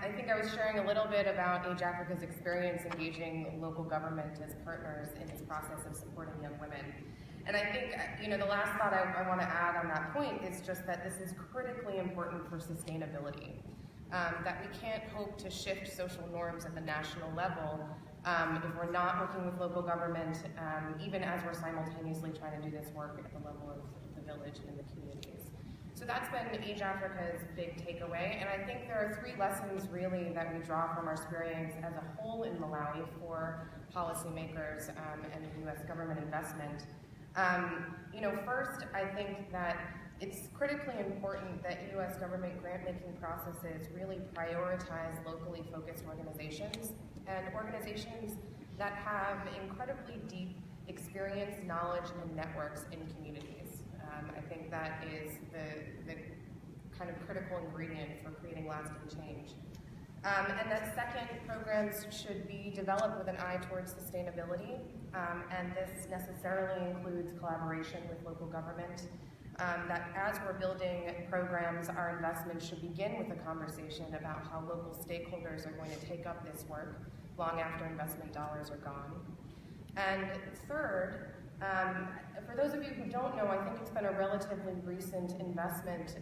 I think I was sharing a little bit about Age Africa's experience engaging local government as partners in this process of supporting young women. And I think, the last thought I want to add on that point is just that this is critically important for sustainability. That we can't hope to shift social norms at the national level if we're not working with local government, even as we're simultaneously trying to do this work at the level of the village and the communities. So that's been Age Africa's big takeaway, and I think there are 3 lessons really that we draw from our experience as a whole in Malawi for policymakers and U.S. government investment. First, I think that it's critically important that U.S. government grant-making processes really prioritize locally focused organizations and organizations that have incredibly deep experience, knowledge, and networks in communities. I think that is the kind of critical ingredient for creating lasting change. And that second, programs should be developed with an eye towards sustainability, and this necessarily includes collaboration with local government. That as we're building programs, our investment should begin with a conversation about how local stakeholders are going to take up this work long after investment dollars are gone. And third, for those of you who don't know, I think it's been a relatively recent investment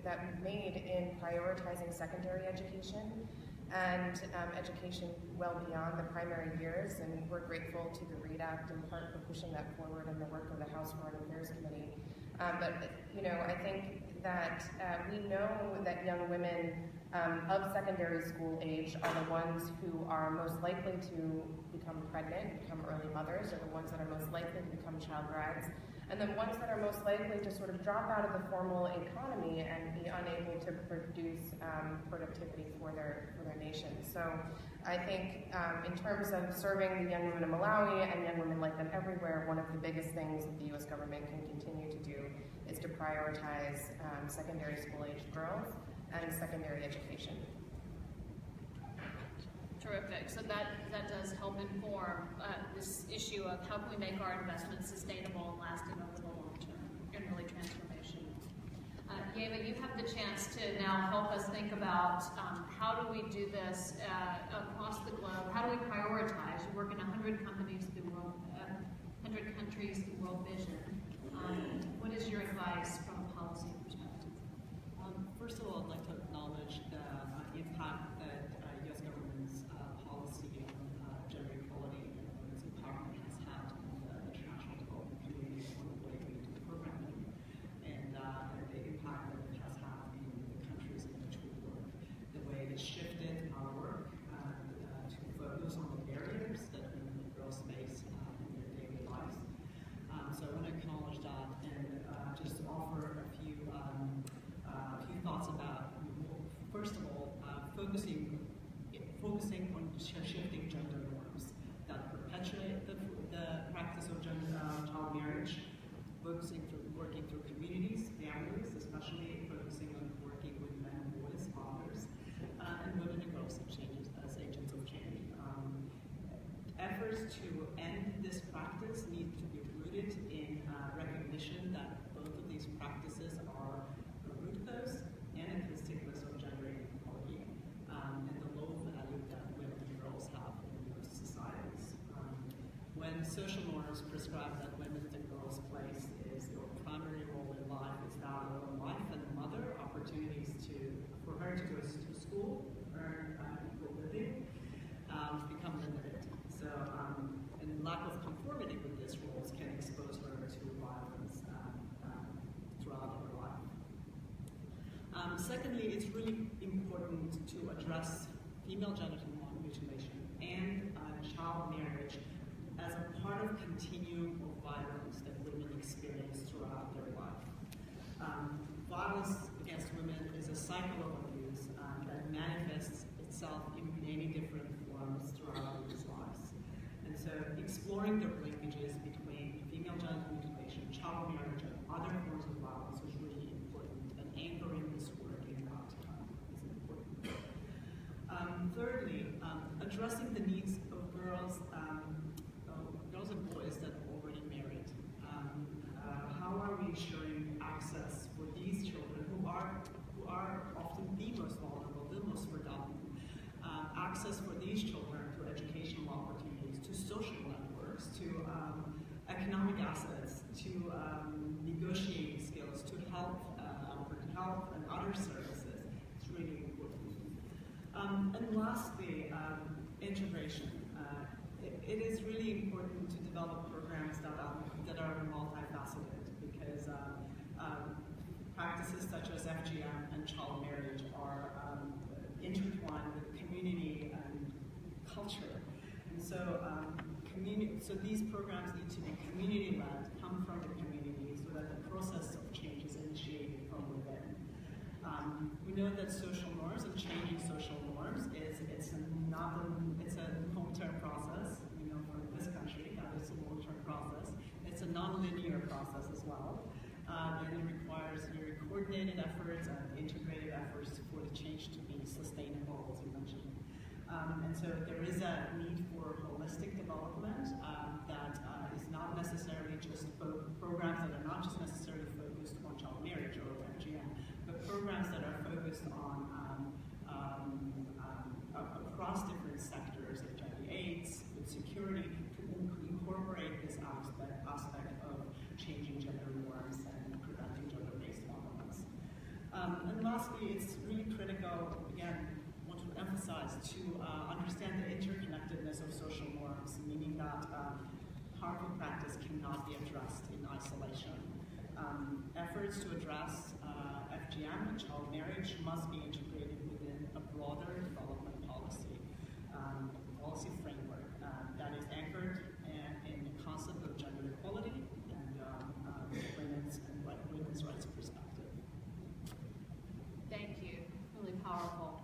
that we've made in prioritizing secondary education and education well beyond the primary years, and we're grateful to the READ Act in part for pushing that forward in the work of the House Foreign Affairs Committee. I think that we know that young women of secondary school age are the ones who are most likely to become pregnant, become early mothers, are the ones that are most likely to become child brides, and the ones that are most likely to sort of drop out of the formal economy and be unable to produce productivity for their nation. So I think in terms of serving the young women of Malawi and young women like them everywhere, one of the biggest things that the U.S. government can continue to do is to prioritize secondary school-aged girls and secondary education. Terrific. So that does help inform this issue of how can we make our investments sustainable and lasting over the long term and really transformation. Yeva, you have the chance to now help us think about how do we do this across the globe? How do we prioritize? You work in 100 companies through 100 countries through World Vision. What is your advice from a policy perspective? First of all, I'd like to acknowledge the impact that U.S. government's policy on gender equality and women's empowerment has had on the international development community and the way we do programming, and the impact that it has had in the countries in which we work, the way it shifted our work to focus on the barriers that women and girls face in their daily lives. So I want to acknowledge that and just offer a few thoughts about, first of all, focusing on shifting gender norms that perpetuate the practice of child marriage, working through communities, families, especially focusing on working with men and boys, fathers, and women and girls as agents of change. Efforts to end this practice need to be rooted in recognition that both of these practices are a root cause and a consequence of gender inequality and the low value that women and girls have in most societies. When social norms prescribe that women's and girls' place is your primary role in life is that of a wife and a mother, opportunities for her to go to school, earn equal living, become limited. So, and lack of conformity with these roles can expose her to violence throughout her life. Secondly, it's really important to address female genital mutilation and child marriage as a part of continuum of violence that women experience throughout their life. Violence against women is a cycle of abuse that manifests itself in many different forms throughout women's lives. And so exploring the linkages between female genital mutilation, child marriage, and other forms of violence is really important, and anchoring this work in that is important. Thirdly, addressing the needs of girls, other services. It's really important. And lastly, integration. It is really important to develop programs that are multifaceted because practices such as FGM and child marriage are intertwined with community and culture. And so, so these programs need to be community-led, come from the community, so that the process of change is initiated from within. We know that social norms and changing social norms it's a long-term process. We know from this country that it's a long-term process. It's a non-linear process as well. And it requires very coordinated efforts and integrated efforts for the change to be sustainable, as you mentioned. And so there is a need for holistic development that is not necessarily just programs that are not just necessarily focused on child marriage or FGM, but programs that are focused on across different sectors, HIV/AIDS, food security, to incorporate this aspect of changing gender norms and preventing gender-based violence. And lastly, it's really critical, again, I want to emphasize, to understand the interconnectedness of social norms, meaning that harmful practice cannot be addressed in isolation. Efforts to address FGM and child marriage must be integrated within a broader development policy framework that is anchored in the concept of gender equality and women's rights perspective. Thank you. Really powerful.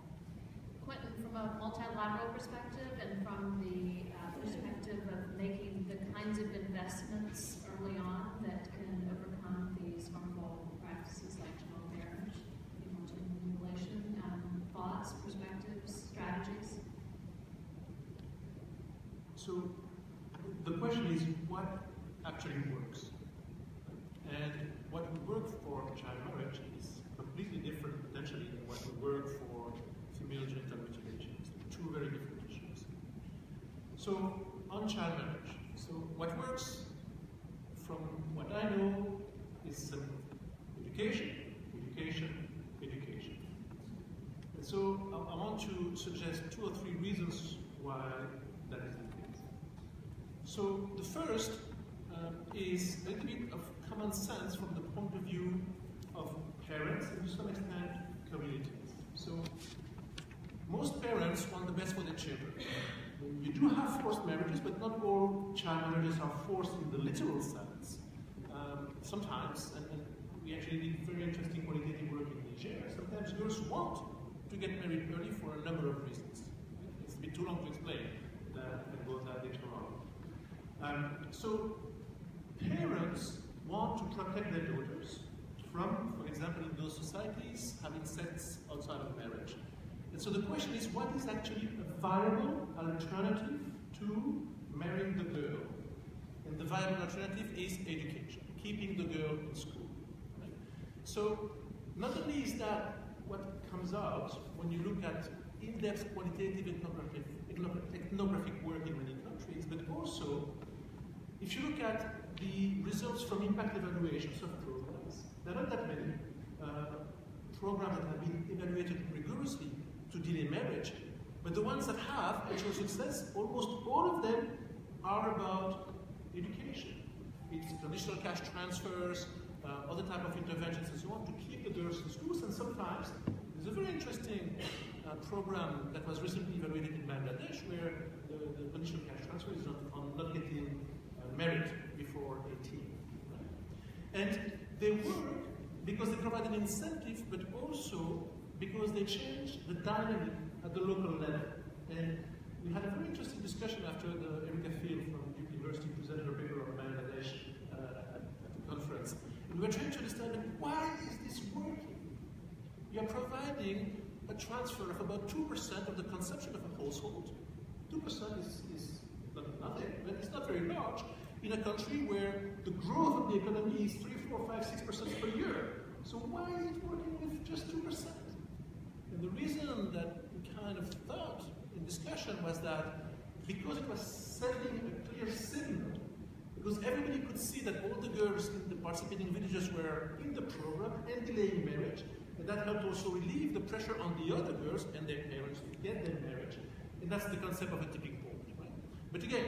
Quentin, from a multilateral perspective and from the perspective of making the kinds of investments early on that can overcome these harmful practices like child marriage, mutilation, thoughts, perspectives, strategies? So the question is what actually works? And what would work for child marriage is completely different potentially than what would work for female genital mutilation. So two very different issues. So on child marriage, so what works from what I know is education, education, education. And so I want to suggest 2 or 3 reasons why that is the case. So the first is a little bit of common sense from the point of view of parents and to some extent communities. So most parents want the best for their children. You do have forced marriages, but not all child marriages are forced in the literal sense. Sometimes, and we actually did very interesting qualitative work in Niger, sometimes girls want to get married early for a number of reasons. It's a bit too long to explain, but I can go that later on. So parents want to protect their daughters from, for example, in those societies, having sex outside of marriage. And so the question is, what is actually a viable alternative to marrying the girl? And the viable alternative is education, keeping the girl in school. Right? So not only is that what comes out when you look at in-depth qualitative ethnographic work in many countries, but also if you look at the results from impact evaluations of programs, there are not that many programs that have been evaluated rigorously to delay marriage, but the ones that have shown success, almost all of them are about education. It's traditional cash transfers, other type of interventions and so on to keep the girls in schools, and sometimes there's a very interesting program that was recently evaluated in Bangladesh where the conditional cash transfer is on not getting married before 18. Right? And they work because they provide an incentive, but also because they change the dynamic at the local level. And we had a very interesting discussion after the Erika Field from Duke University presented her paper on Bangladesh at the conference. And we were trying to understand why is this working? You are providing a transfer of about 2% of the consumption of a household. 2% is not nothing, but it's not very large in a country where the growth of the economy is 3, 4, 5, 6% per year. So why is it working with just 2%? And the reason that we kind of thought in discussion was that because it was sending a clear signal, because everybody could see that all the girls in the participating villages were in the program and delaying marriage, and that helped also relieve the pressure on the other girls and their parents to get their marriage. And that's the concept of a tipping point, right? But again,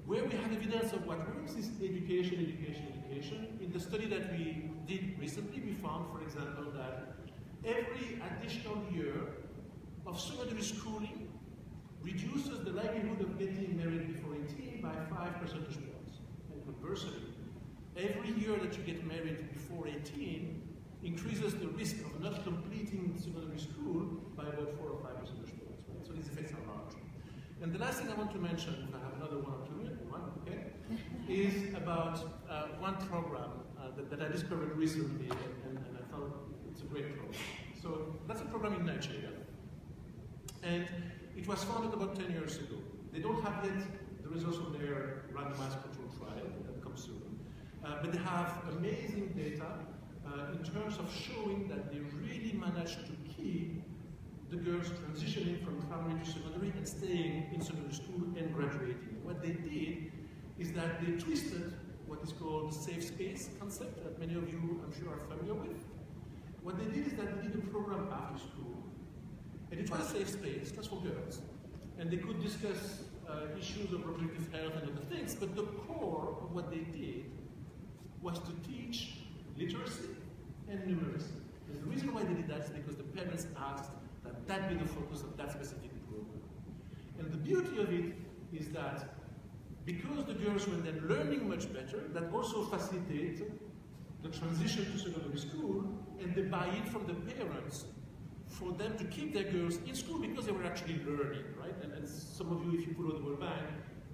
where we have evidence of what works is education, education, education. In the study that we did recently, we found, for example, that every additional year of secondary schooling reduces the likelihood of getting married before 18 by 5 percentage points. And conversely, every year that you get married before 18 increases the risk of not completing secondary school by about 4 or 5 percentage points. Right? So these effects are large. And the last thing I want to mention, if I have another 1 or 2 minutes, okay, is about one program that I discovered recently, and I thought it's a great program. So that's a program in Nigeria. And it was founded about 10 years ago. They don't have yet the results of their randomized control trial, that comes soon. But they have amazing data in terms of showing that they really managed to keep the girls transitioning from primary to secondary and staying in secondary school and graduating. What they did is that they twisted what is called the safe space concept that many of you, I'm sure, are familiar with. What they did is that they did a program after school. And it was a safe space, just for girls. And they could discuss issues of reproductive health and other things, but the core of what they did was to teach literacy and numeracy. And the reason why they did that is because the parents asked that that be the focus of that specific program. And the beauty of it is that because the girls were then learning much better, that also facilitated the transition to secondary school and the buy-in from the parents for them to keep their girls in school because they were actually learning, right? And some of you, if you follow the World Bank,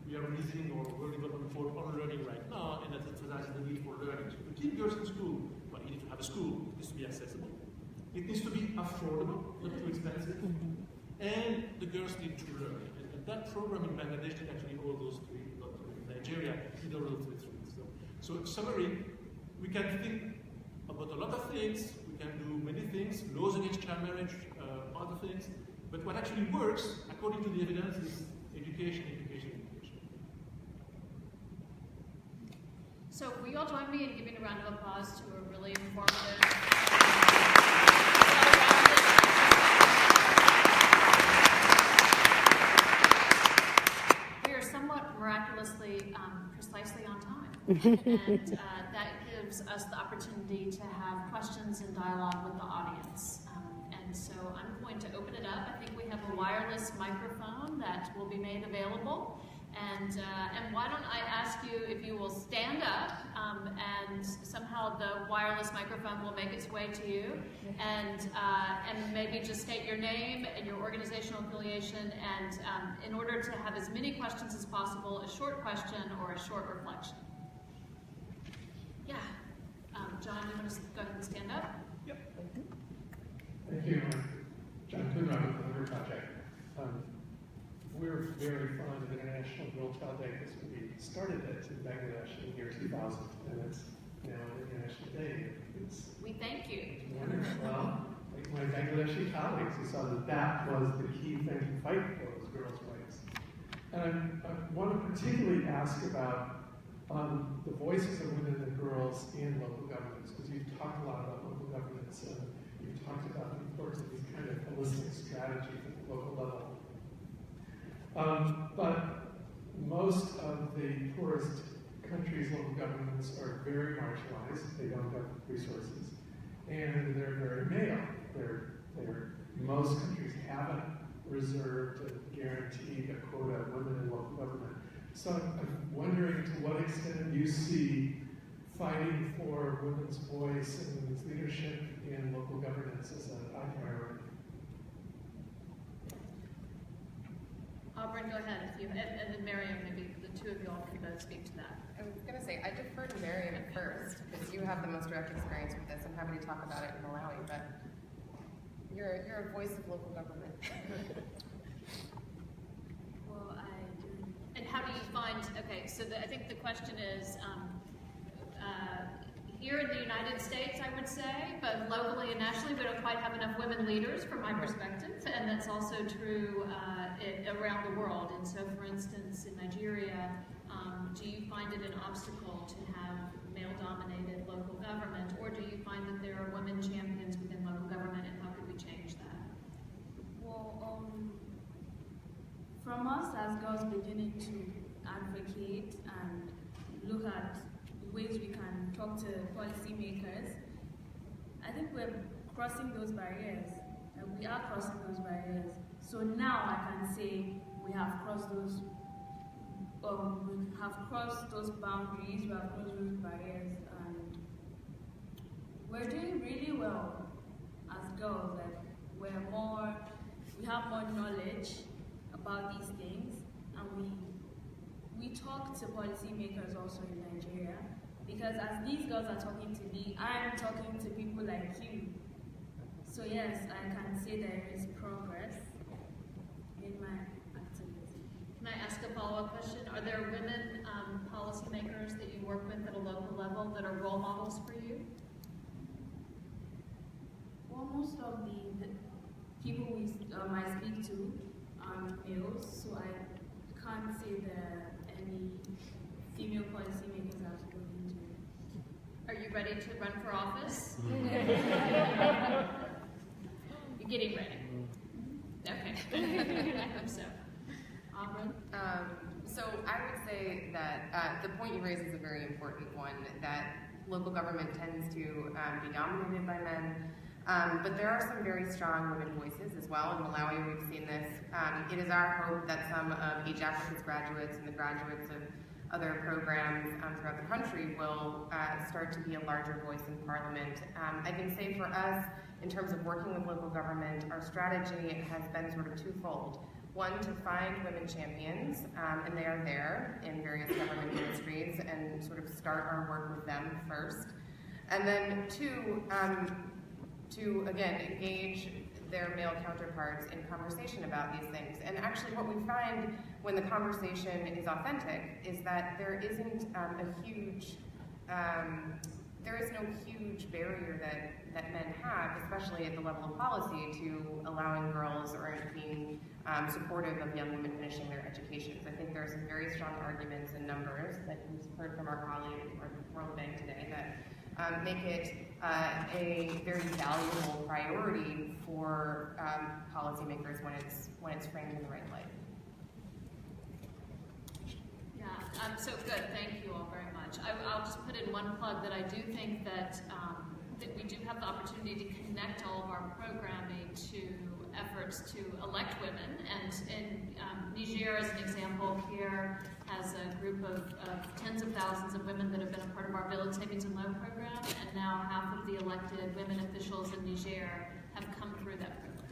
we are releasing our World Development Report on learning right now, and that emphasizes the need for learning. So to keep girls in school, well, you need to have a school. It needs to be accessible. It needs to be affordable, not too expensive. And the girls need to learn. And that program in Bangladesh did actually all those three. In Nigeria, did all those three things. So in summary, we can think about a lot of things. We can do many things, laws against child marriage, other things. But what actually works, according to the evidence, is education, education, education. So will you all join me in giving a round of applause to a really informative, we are somewhat miraculously precisely on time. And that gives us the opportunity to have questions and dialogue with the audience. And so I'm going to open it up. I think we have a wireless microphone that will be made available. And why don't I ask you if you will stand up, and somehow the wireless microphone will make its way to you, and maybe just state your name and your organizational affiliation, and in order to have as many questions as possible, a short question or a short reflection. Yeah, John, you want to go ahead and stand up? Yep. Thank you. John Kunrad with the Hunger Project. We're very fond of International Girl Child Day because we started it in Bangladesh in the year 2000, and it's now an International Day. We thank you. Well, like my Bangladeshi colleagues who saw that that was the key thing to fight for was girls' rights. And I want to particularly ask about the voices of women and girls in local governments, because you've talked a lot about local governments, and you've talked about the importance of this kind of holistic strategy at the local level. But most of the poorest countries' local governments are very marginalized. They don't have resources, and they're very male. Most countries haven't reserved and guaranteed a quota of women in local government. So I'm wondering to what extent you see fighting for women's voice and women's leadership in local governance as a high priority. Aubryn, go ahead, and then Miriam, maybe the two of you all can both speak to that. I was going to say, I defer to Miriam at first, because you have the most direct experience with this. I'm happy to talk about it in Malawi, but you're a voice of local government. Well, and how do you find, okay, so I think the question is, here in the United States, I would say, but locally and nationally, we don't quite have enough women leaders from my perspective, and that's also true around the world. And so, for instance, in Nigeria, do you find it an obstacle to have male-dominated local government, or do you find that there are women champions within local government? as girls beginning to advocate and look at ways we can talk to policymakers, I think we're crossing those barriers. We are crossing those barriers. So now I can say we have crossed those. We have crossed those boundaries. We have crossed those barriers, and we're doing really well as girls. Like we have more knowledge about these things, and we talk to policymakers also in Nigeria. Because as these girls are talking to me, I'm talking to people like you. So yes, I can say there is progress in my activism. Can I ask a follow-up question? Are there women policymakers that you work with at a local level that are role models for you? Well, most of the people I speak to are males, so I can't say there are any female policymakers I've spoken to. Are you ready to run for office? You're getting ready. Okay. I hope so. Aubryn? So I would say that the point you raise is a very important one, that local government tends to be dominated by men. But there are some very strong women voices as well. In Malawi, we've seen this. It is our hope that some of Age Africa's graduates and the graduates of other programs throughout the country will start to be a larger voice in Parliament. I can say for us, in terms of working with local government, our strategy has been sort of twofold. One, to find women champions, and they are there in various government ministries, and sort of start our work with them first. And then two, to again engage their male counterparts in conversation about these things. And actually what we find when the conversation is authentic is that there isn't there is no huge barrier that men have, especially at the level of policy, to allowing girls or being supportive of young women finishing their educations. I think there are some very strong arguments and numbers that we've heard from our colleague or the World Bank today that make it a very valuable priority for policymakers when it's framed in the right light. Yeah, so good. Thank you all very much. I'll just put in one plug that I do think that that we do have the opportunity to connect all of our programming to efforts to elect women. And in Niger, as an example, Pierre has a group of tens of thousands of women that have been a part of our Village Savings and Loan program, and now half of the elected women officials in Niger have come through that program.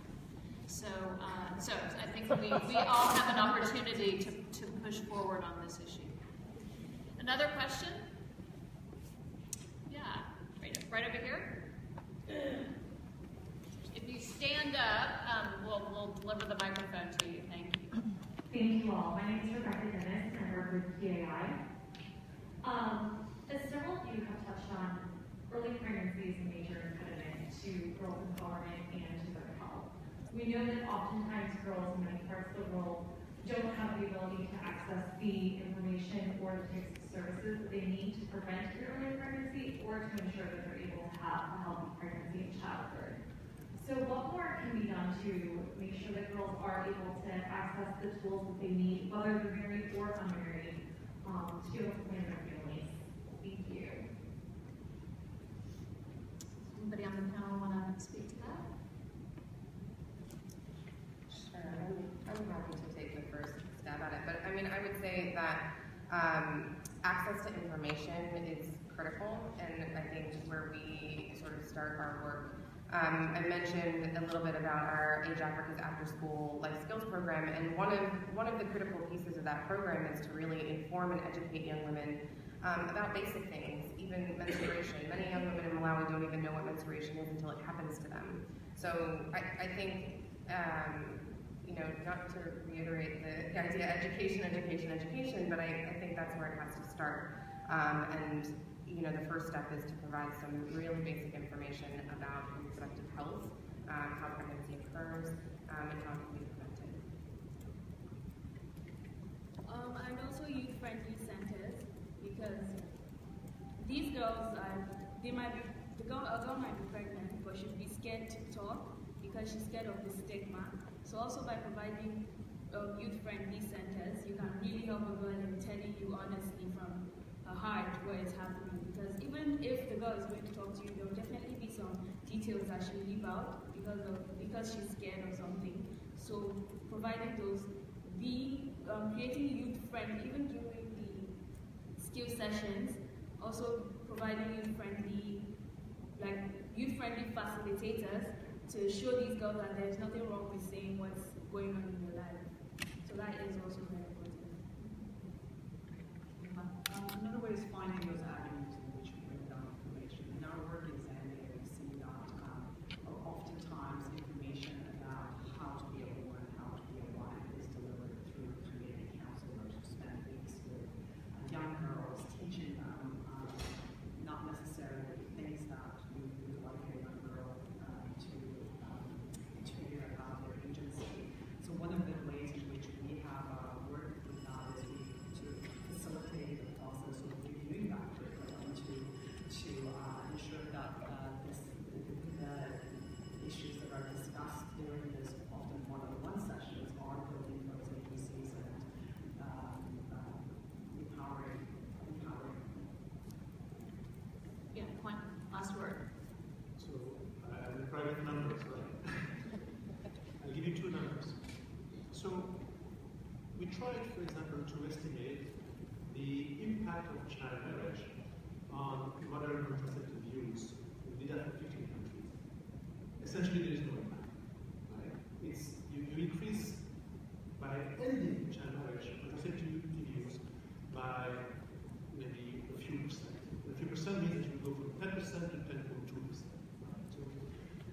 So I think we all have an opportunity to push forward on this issue. Another question? Yeah, right over here. If you stand up, we'll deliver the microphone to you. Thank you. Thank you all. My name is Rebecca Dennis, and I work with PAI. As several of you have touched on, early pregnancy is a major impediment to girls' empowerment and to their health. We know that oftentimes girls in many parts of the world don't have the ability to access the information or the types of services that they need to prevent early pregnancy or to ensure that they're able to have a healthy pregnancy and childbirth. So what more can be done to make sure that girls are able to access the tools that they need, whether they're married or unmarried, to be able to plan their families? Thank you. Anybody on the panel want to speak to that? Sure, I'm happy to take the first stab at it, but I mean, I would say that access to information is critical, and I think where we sort of start our work. I mentioned a little bit about our Age Africa's after-school life skills program, and one of the critical pieces of that program is to really inform and educate young women about basic things, even menstruation. Many young women in Malawi don't even know what menstruation is until it happens to them. So I think, not to reiterate the idea education, but I think that's where it has to start. And the first step is to provide some really basic information about reproductive health, how pregnancy occurs, and how it can be prevented. And also youth-friendly centers, because these girls a girl might be pregnant, but she'd be scared to talk because she's scared of the stigma. So also by providing youth-friendly centers, you can really help a girl in telling you honestly from her heart what is happening. Because even if the girl is going to talk to you, there will definitely be some details that she'll leave out because she's scared or something. So providing those, creating youth-friendly, even during the skill sessions, also providing youth-friendly facilitators to show these girls that there is nothing wrong with saying what's going on in your life. So that is also very important. Another way is finding those avenues in which you bring down information. In our work in Zambia, we see that oftentimes information about how to be a woman, how to be a wife is delivered through community counselors who spend weeks with young girls, teaching them not necessarily things that you would like a young girl to figure out their agency. So one of the ways in which we have worked with that is to facilitate the process of reviewing that curriculum to ensure that the issues that are discussed during this often one-on-one sessions are building those agencies and empowering. Yeah, point, last word. So, the private numbers, right? I'll give you two numbers. So, we tried, for example, to estimate the impact of child marriage on modern contraceptive use. We did that for 15 countries. Essentially, there is no impact. Right? You increase by ending child marriage, contraceptive use by maybe a few percent. A few percent means that you go from 10% to 10.2%. So,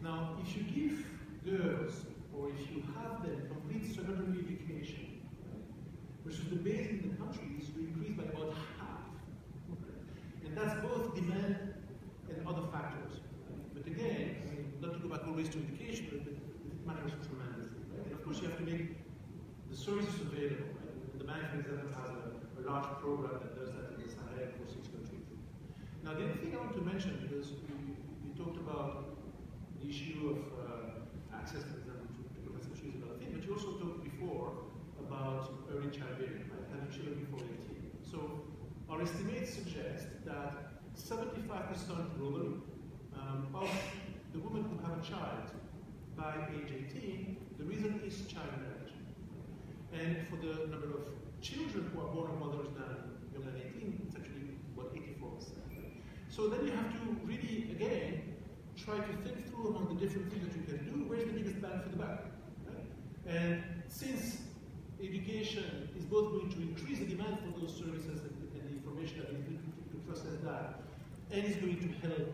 now, if you give girls, or if you have them complete secondary education, versus the base in the countries, you increase by about half. And that's both demand and other factors. But again, not to go back always to education, but it matters tremendously. And of course, you have to make the services available. The bank, for example, has a large program that does that in the Sahel for 6 countries. Now, the other thing I want to mention, because we talked about the issue of access, for example, to contraception is another thing, but you also talked before about early childbearing, right? Having children before 18. So our estimates suggest that 75% globally of the women who have a child by age 18, the reason is child marriage. And for the number of children who are born of mothers younger than 18, it's actually about 84%. So then you have to really, again, try to think through among the different things that you can do, where's the biggest bang for the buck? Right? And since education is both going to increase the demand for those services and the information that we need to process that, and is going to help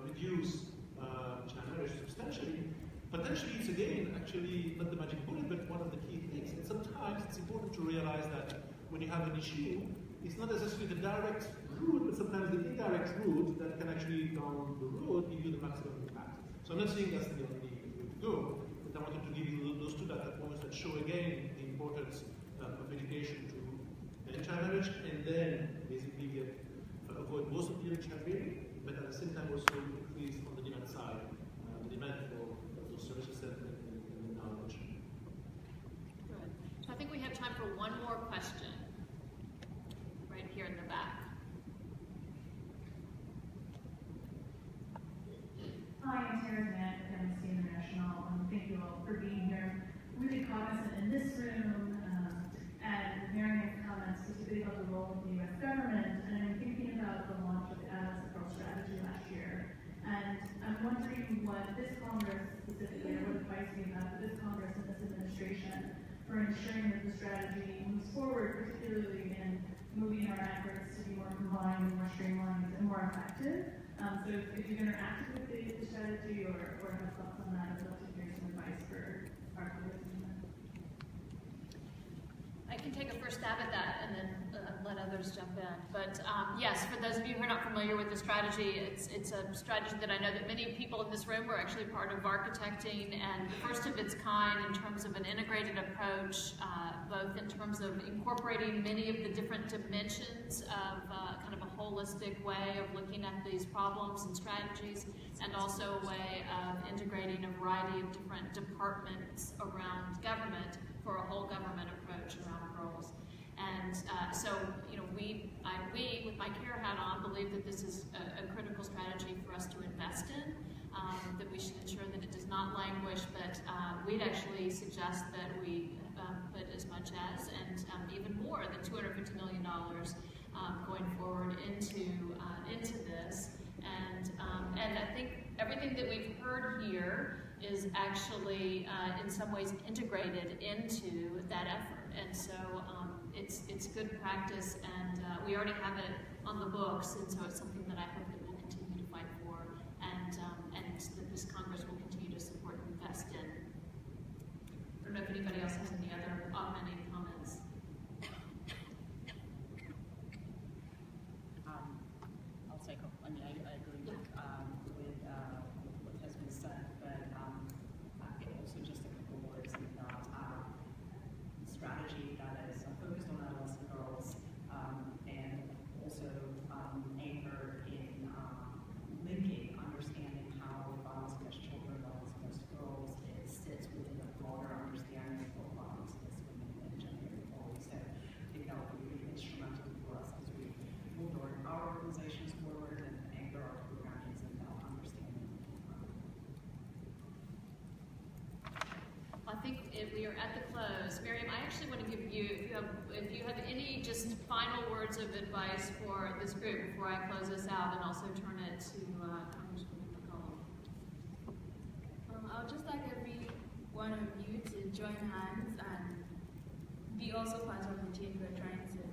reduce child marriage substantially, potentially it's again actually not the magic bullet, but one of the key things. And sometimes it's important to realize that when you have an issue, it's not necessarily the direct route, but sometimes the indirect route that can actually down the road give you the maximum impact. So I'm not saying that's the only way to go, but I wanted to give you those two data points that show again the importance of education to end child marriage, and then basically avoid most of the childbearing, but at the same time also increase on the demand side the demand for those services and knowledge. Good. So I think we have time for one more question. Right here in the back. Hi, I'm Sarah Matt with Amnesty International. Thank you all for being here. Really cognizant in this room and Marian's comments specifically about the role of the U.S. government, and I'm thinking about the launch of the Adults Girl Strategy last year. And I'm wondering what this Congress specifically, or what advice we have for this Congress and this administration for ensuring that the strategy moves forward, particularly in moving our efforts to be more combined, more streamlined, and more effective. So if you've interacted with the strategy or have thoughts on that, I'd love to hear some advice for our Congress. I can take a first stab at that and then let others jump in. But yes, for those of you who are not familiar with the strategy, it's a strategy that I know that many people in this room were actually part of architecting, and the first of its kind in terms of an integrated approach, both in terms of incorporating many of the different dimensions of kind of a holistic way of looking at these problems and strategies, and also a way of integrating a variety of different departments around government for a whole government approach around girls. And so, you know, we, with my care hat on, believe that this is a critical strategy for us to invest in, that we should ensure that it does not languish, but we'd actually suggest that we put as much as, and even more than $250 million going forward into this. And I think everything that we've heard here is actually in some ways integrated into that effort. And so it's good practice, and we already have it on the books, and so it's something that I hope that we'll continue to fight for, and that this Congress will continue to support and invest in. I don't know if anybody else has any other augmenting comments. I'll take off. I mean, I agree with what has been said, but also just a couple words in strategy that is focused on adolescent girls, and also anchored in linking, understanding how violence against children, violence against girls, it sits within a broader understanding of violence against women and gender equality. So I think that will be really instrumental for us as we move our organizations forward and anchor our programs in that understanding. I think if we are at the close, Miriam, I actually want to give you, if you have any just final words of advice for this group before I close us out, and also turn it to Congresswoman McCollum. I would just like every one of you to join hands and be also part of the change we're trying to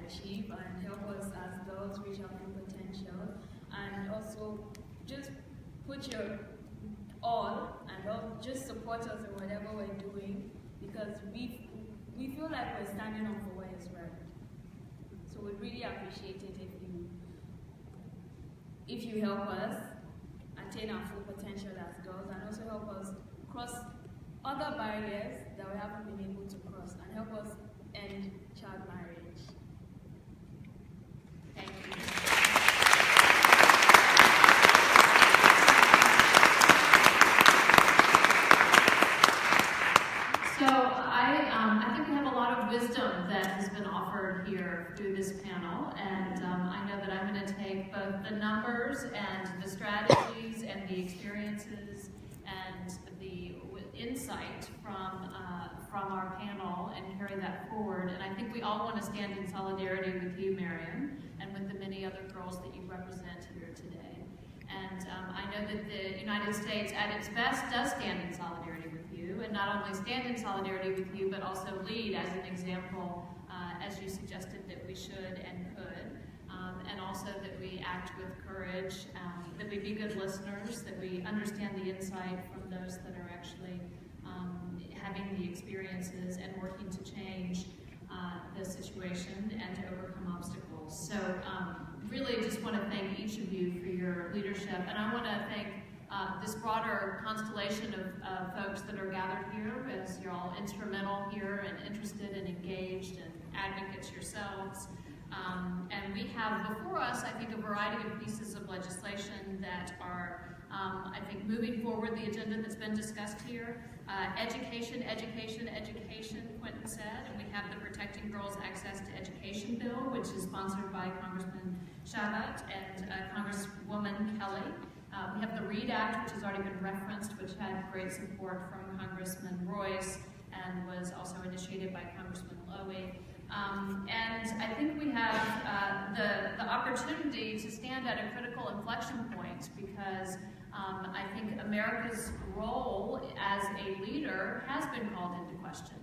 achieve, and help us as girls reach our full potential, and also just put your all and just support us in whatever we're doing, because we feel like we're standing up for what is right. So we'd really appreciate it if you help us attain our full potential as girls, and also help us cross other barriers that we haven't been able to cross, and help us end child marriage. Thank you. So I think we have a lot of wisdom that has been offered here through this panel, and I know that I'm going to take both the numbers and the strategies and the experiences and the insight from our panel and carry that forward. And I think we all want to stand in solidarity with you, Miriam, and with the many other girls that you represent here today. And I know that the United States, at its best, does stand in solidarity with you, and not only stand in solidarity with you, but also lead as an example, as you suggested that we should and could, and also that we act with courage, that we be good listeners, that we understand the insight from those that are actually having the experiences and working to change the situation and to overcome obstacles. So really just want to thank each of you for your leadership, and I want to thank this broader constellation of folks that are gathered here, as you're all instrumental here and interested and engaged and advocates yourselves. And we have before us, I think, a variety of pieces of legislation that are, I think, moving forward the agenda that's been discussed here. Education, education, education, Quentin said, and we have the Protecting Girls' Access to Education bill, which is sponsored by Congressman Shabat and Congresswoman Kelly. We have the READ Act, which has already been referenced, which had great support from Congressman Royce and was also initiated by Congressman Lowy. And I think we have the opportunity to stand at a critical inflection point, because I think America's role as a leader has been called into question.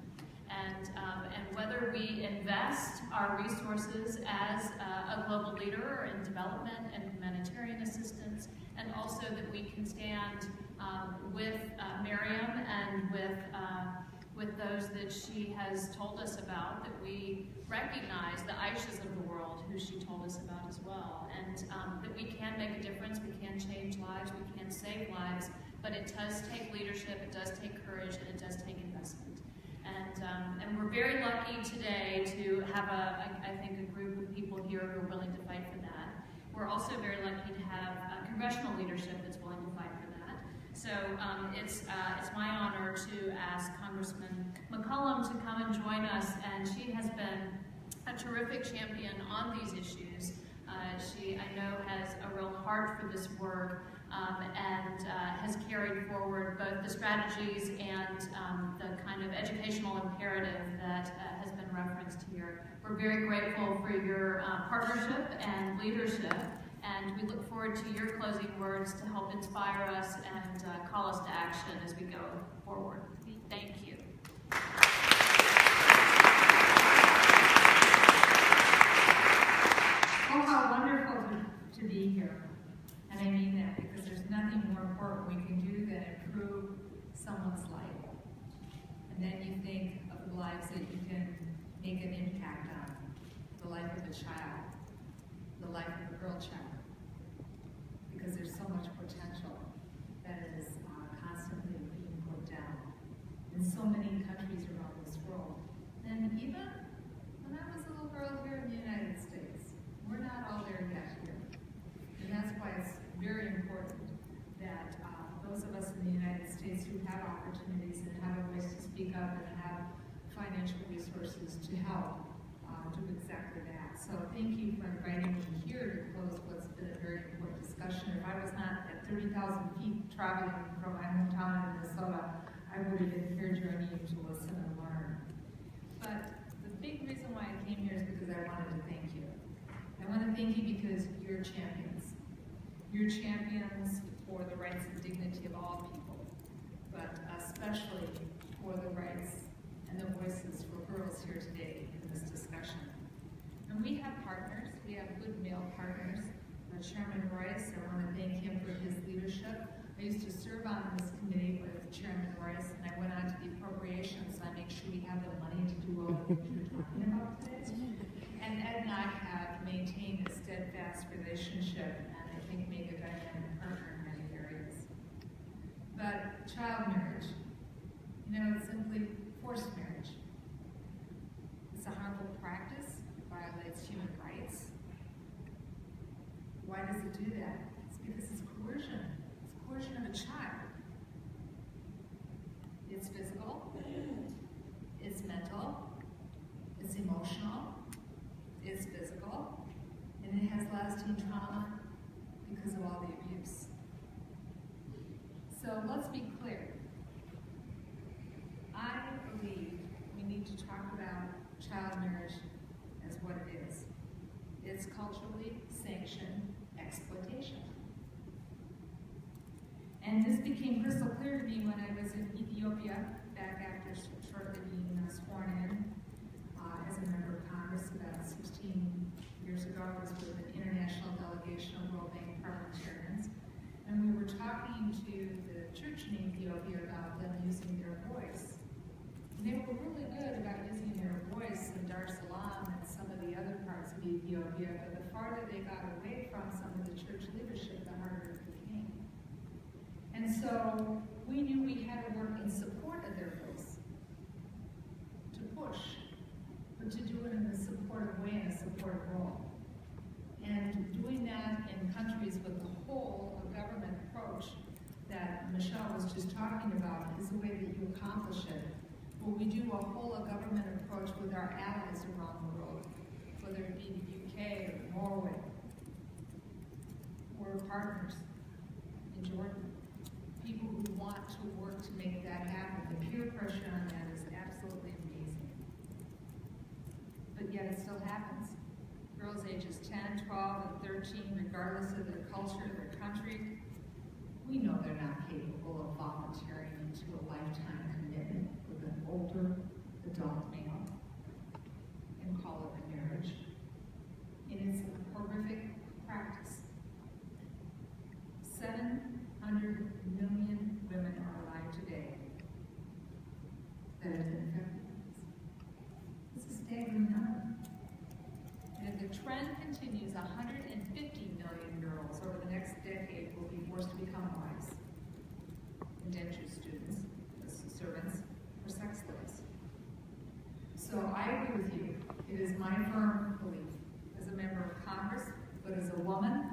And whether we invest our resources as a global leader in development and humanitarian assistance, and also that we can stand with Miriam and with those that she has told us about, that we recognize the Aishas of the world who she told us about as well, and that we can make a difference, we can change lives, we can save lives, but it does take leadership, it does take courage, and it does take investment. And we're very lucky today to have I think a group of people here who are willing to fight for that. We're also very lucky to have congressional leadership that's willing to fight for that. So it's my honor to ask Congressman McCollum to come and join us, and she has been a terrific champion on these issues. She, I know, has a real heart for this work and has carried forward both the strategies and the kind of educational imperative that has been referenced here. We're very grateful for your partnership and leadership, and we look forward to your closing words to help inspire us and call us to action as we go forward. Thank you. Oh, how wonderful to be here. And I mean that because there's nothing more important we can do than improve someone's life. And then you think of the lives that you can make an impact on. The life of a child, the life of a girl child. Because there's so much potential that is constantly being put down in so many countries around this world. And even when I was a little girl here in the United States, we're not all there yet here. And that's why it's very important that those of us in the United States who have opportunities and have a voice to speak up and have financial resources to help do exactly that. So thank you for inviting me here to close what's been a very important discussion. If I was not at 30,000 feet traveling from my hometown in Minnesota, I would have been here joining you to listen and learn. But the big reason why I came here is because I wanted to thank you. I want to thank you because you're champions. You're champions for the rights and dignity of all people, but especially for the rights and the voices for girls here today in this discussion. And we have partners. We have good male partners. Chairman Royce, I want to thank him for his leadership. I used to serve on this committee with Chairman Royce, and I went on to the appropriations, so I make sure we have the money to do all the things we're talking about today. And Ed and I have maintained a steadfast relationship, and I think make a dynamic partner in many areas. But child marriage, it's simply forced marriage. It's a harmful practice, it violates human rights. Why does it do that? It's because it's coercion. It's coercion of a child. It's physical, it's mental, it's emotional, it's physical, and it has lasting trauma because of all the abuse. So let's be clear. I believe we need to talk about child marriage as what it is. It's culturally sanctioned exploitation. And this became crystal clear to me when I was in Ethiopia, back after shortly being sworn in as a member of Congress about 16 years ago. I was with an international delegation of World Bank parliamentarians. And we were talking to the church in Ethiopia about them using their voice. And they were really good about using their voice in Dar es Salaam and some of the other parts of Ethiopia, but the farther they got away from some of the church leadership, the harder it became. And so we knew we had to work in support of their voice, to push, but to do it in a supportive way, in a supportive role. And doing that in countries with the whole of government approach that Michelle was just talking about is the way that you accomplish it. Where we do a whole of government approach with our allies around the world, whether it be the UK or Norway. We're partners in Jordan. People who want to work to make that happen. The peer pressure on that is absolutely amazing. But yet it still happens. Girls ages 10, 12, and 13, regardless of their culture, their country, we know they're not capable of volunteering into a lifetime commitment with an older adult male and call it a marriage. It is a horrific practice. 700 million women are alive today that attend February. It's a staggering number. And if the trend continues, 150 million girls over the next decade will be forced to become wives, indentured students, servants, or sex slaves. So I agree with you. It is my firm belief, as a member of Congress, but as a woman,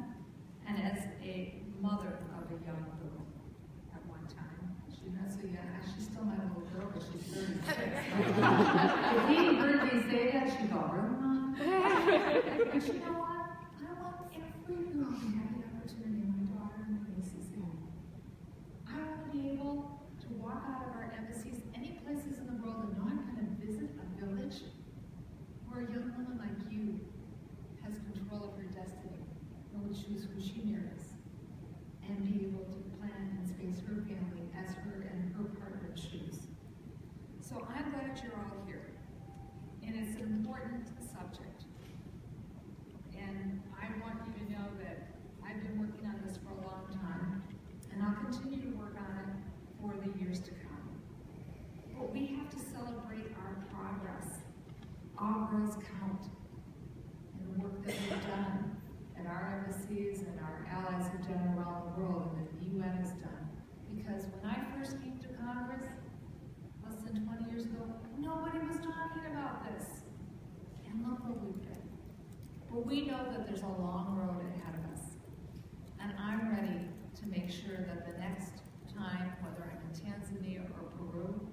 and as a mother of a young girl at one time. She's not so young. She's still my little girl, but she's 36. If he heard me say that, she'd go, really, Mom? But you know what? I want every girl to have the opportunity, my daughter and my nieces have. I want to be able to walk out of our embassies any places in the world and know I'm going to visit a village where a young woman like you has control of her destiny and will choose who she marries and be able to plan and space her family as her and her partner choose. So I'm glad you're all here. And it's an important subject. And I want you to know that I've been working on this for a long time, and I'll continue to work on it for the years to come. But we have to celebrate our progress. All girls count. And the work that we've done at our embassies and our allies have done around the world and that the UN has done. Because when I first came to Congress, less than 20 years ago, nobody was talking about this. And look where we've been. But we know that there's a long road ahead of us. And I'm ready to make sure that the next time, whether I'm in Tanzania or Peru,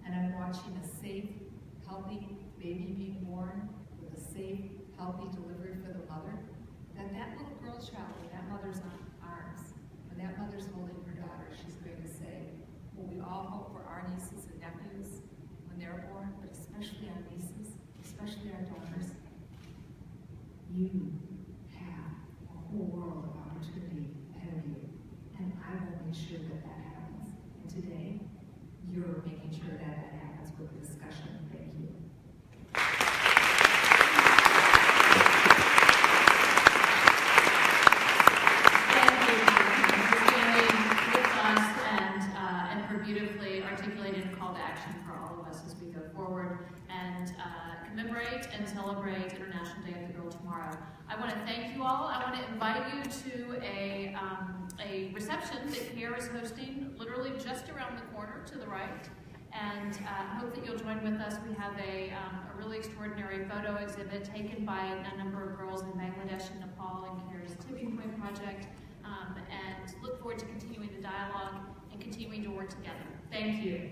and I'm watching a safe, healthy baby being born with a safe, healthy delivery for the mother, that little girl child in that mother's arms, when that mother's holding her daughter, she's going to say, well, we all hope for our nieces and nephews when they're born, but especially our nieces, especially our daughters. You have a whole world of opportunity ahead of you, and I will make sure that that happens. And today, you're making sure that that happens with discussion. Thank you. Beautifully articulated a call to action for all of us as we go forward and commemorate and celebrate International Day of the Girl tomorrow. I want to thank you all. I want to invite you to a reception that CARE is hosting literally just around the corner to the right, and hope that you'll join with us. We have a really extraordinary photo exhibit taken by a number of girls in Bangladesh and Nepal and CARE's Tipping Point Project, and look forward to continuing the dialogue and continuing to work together. Thank you.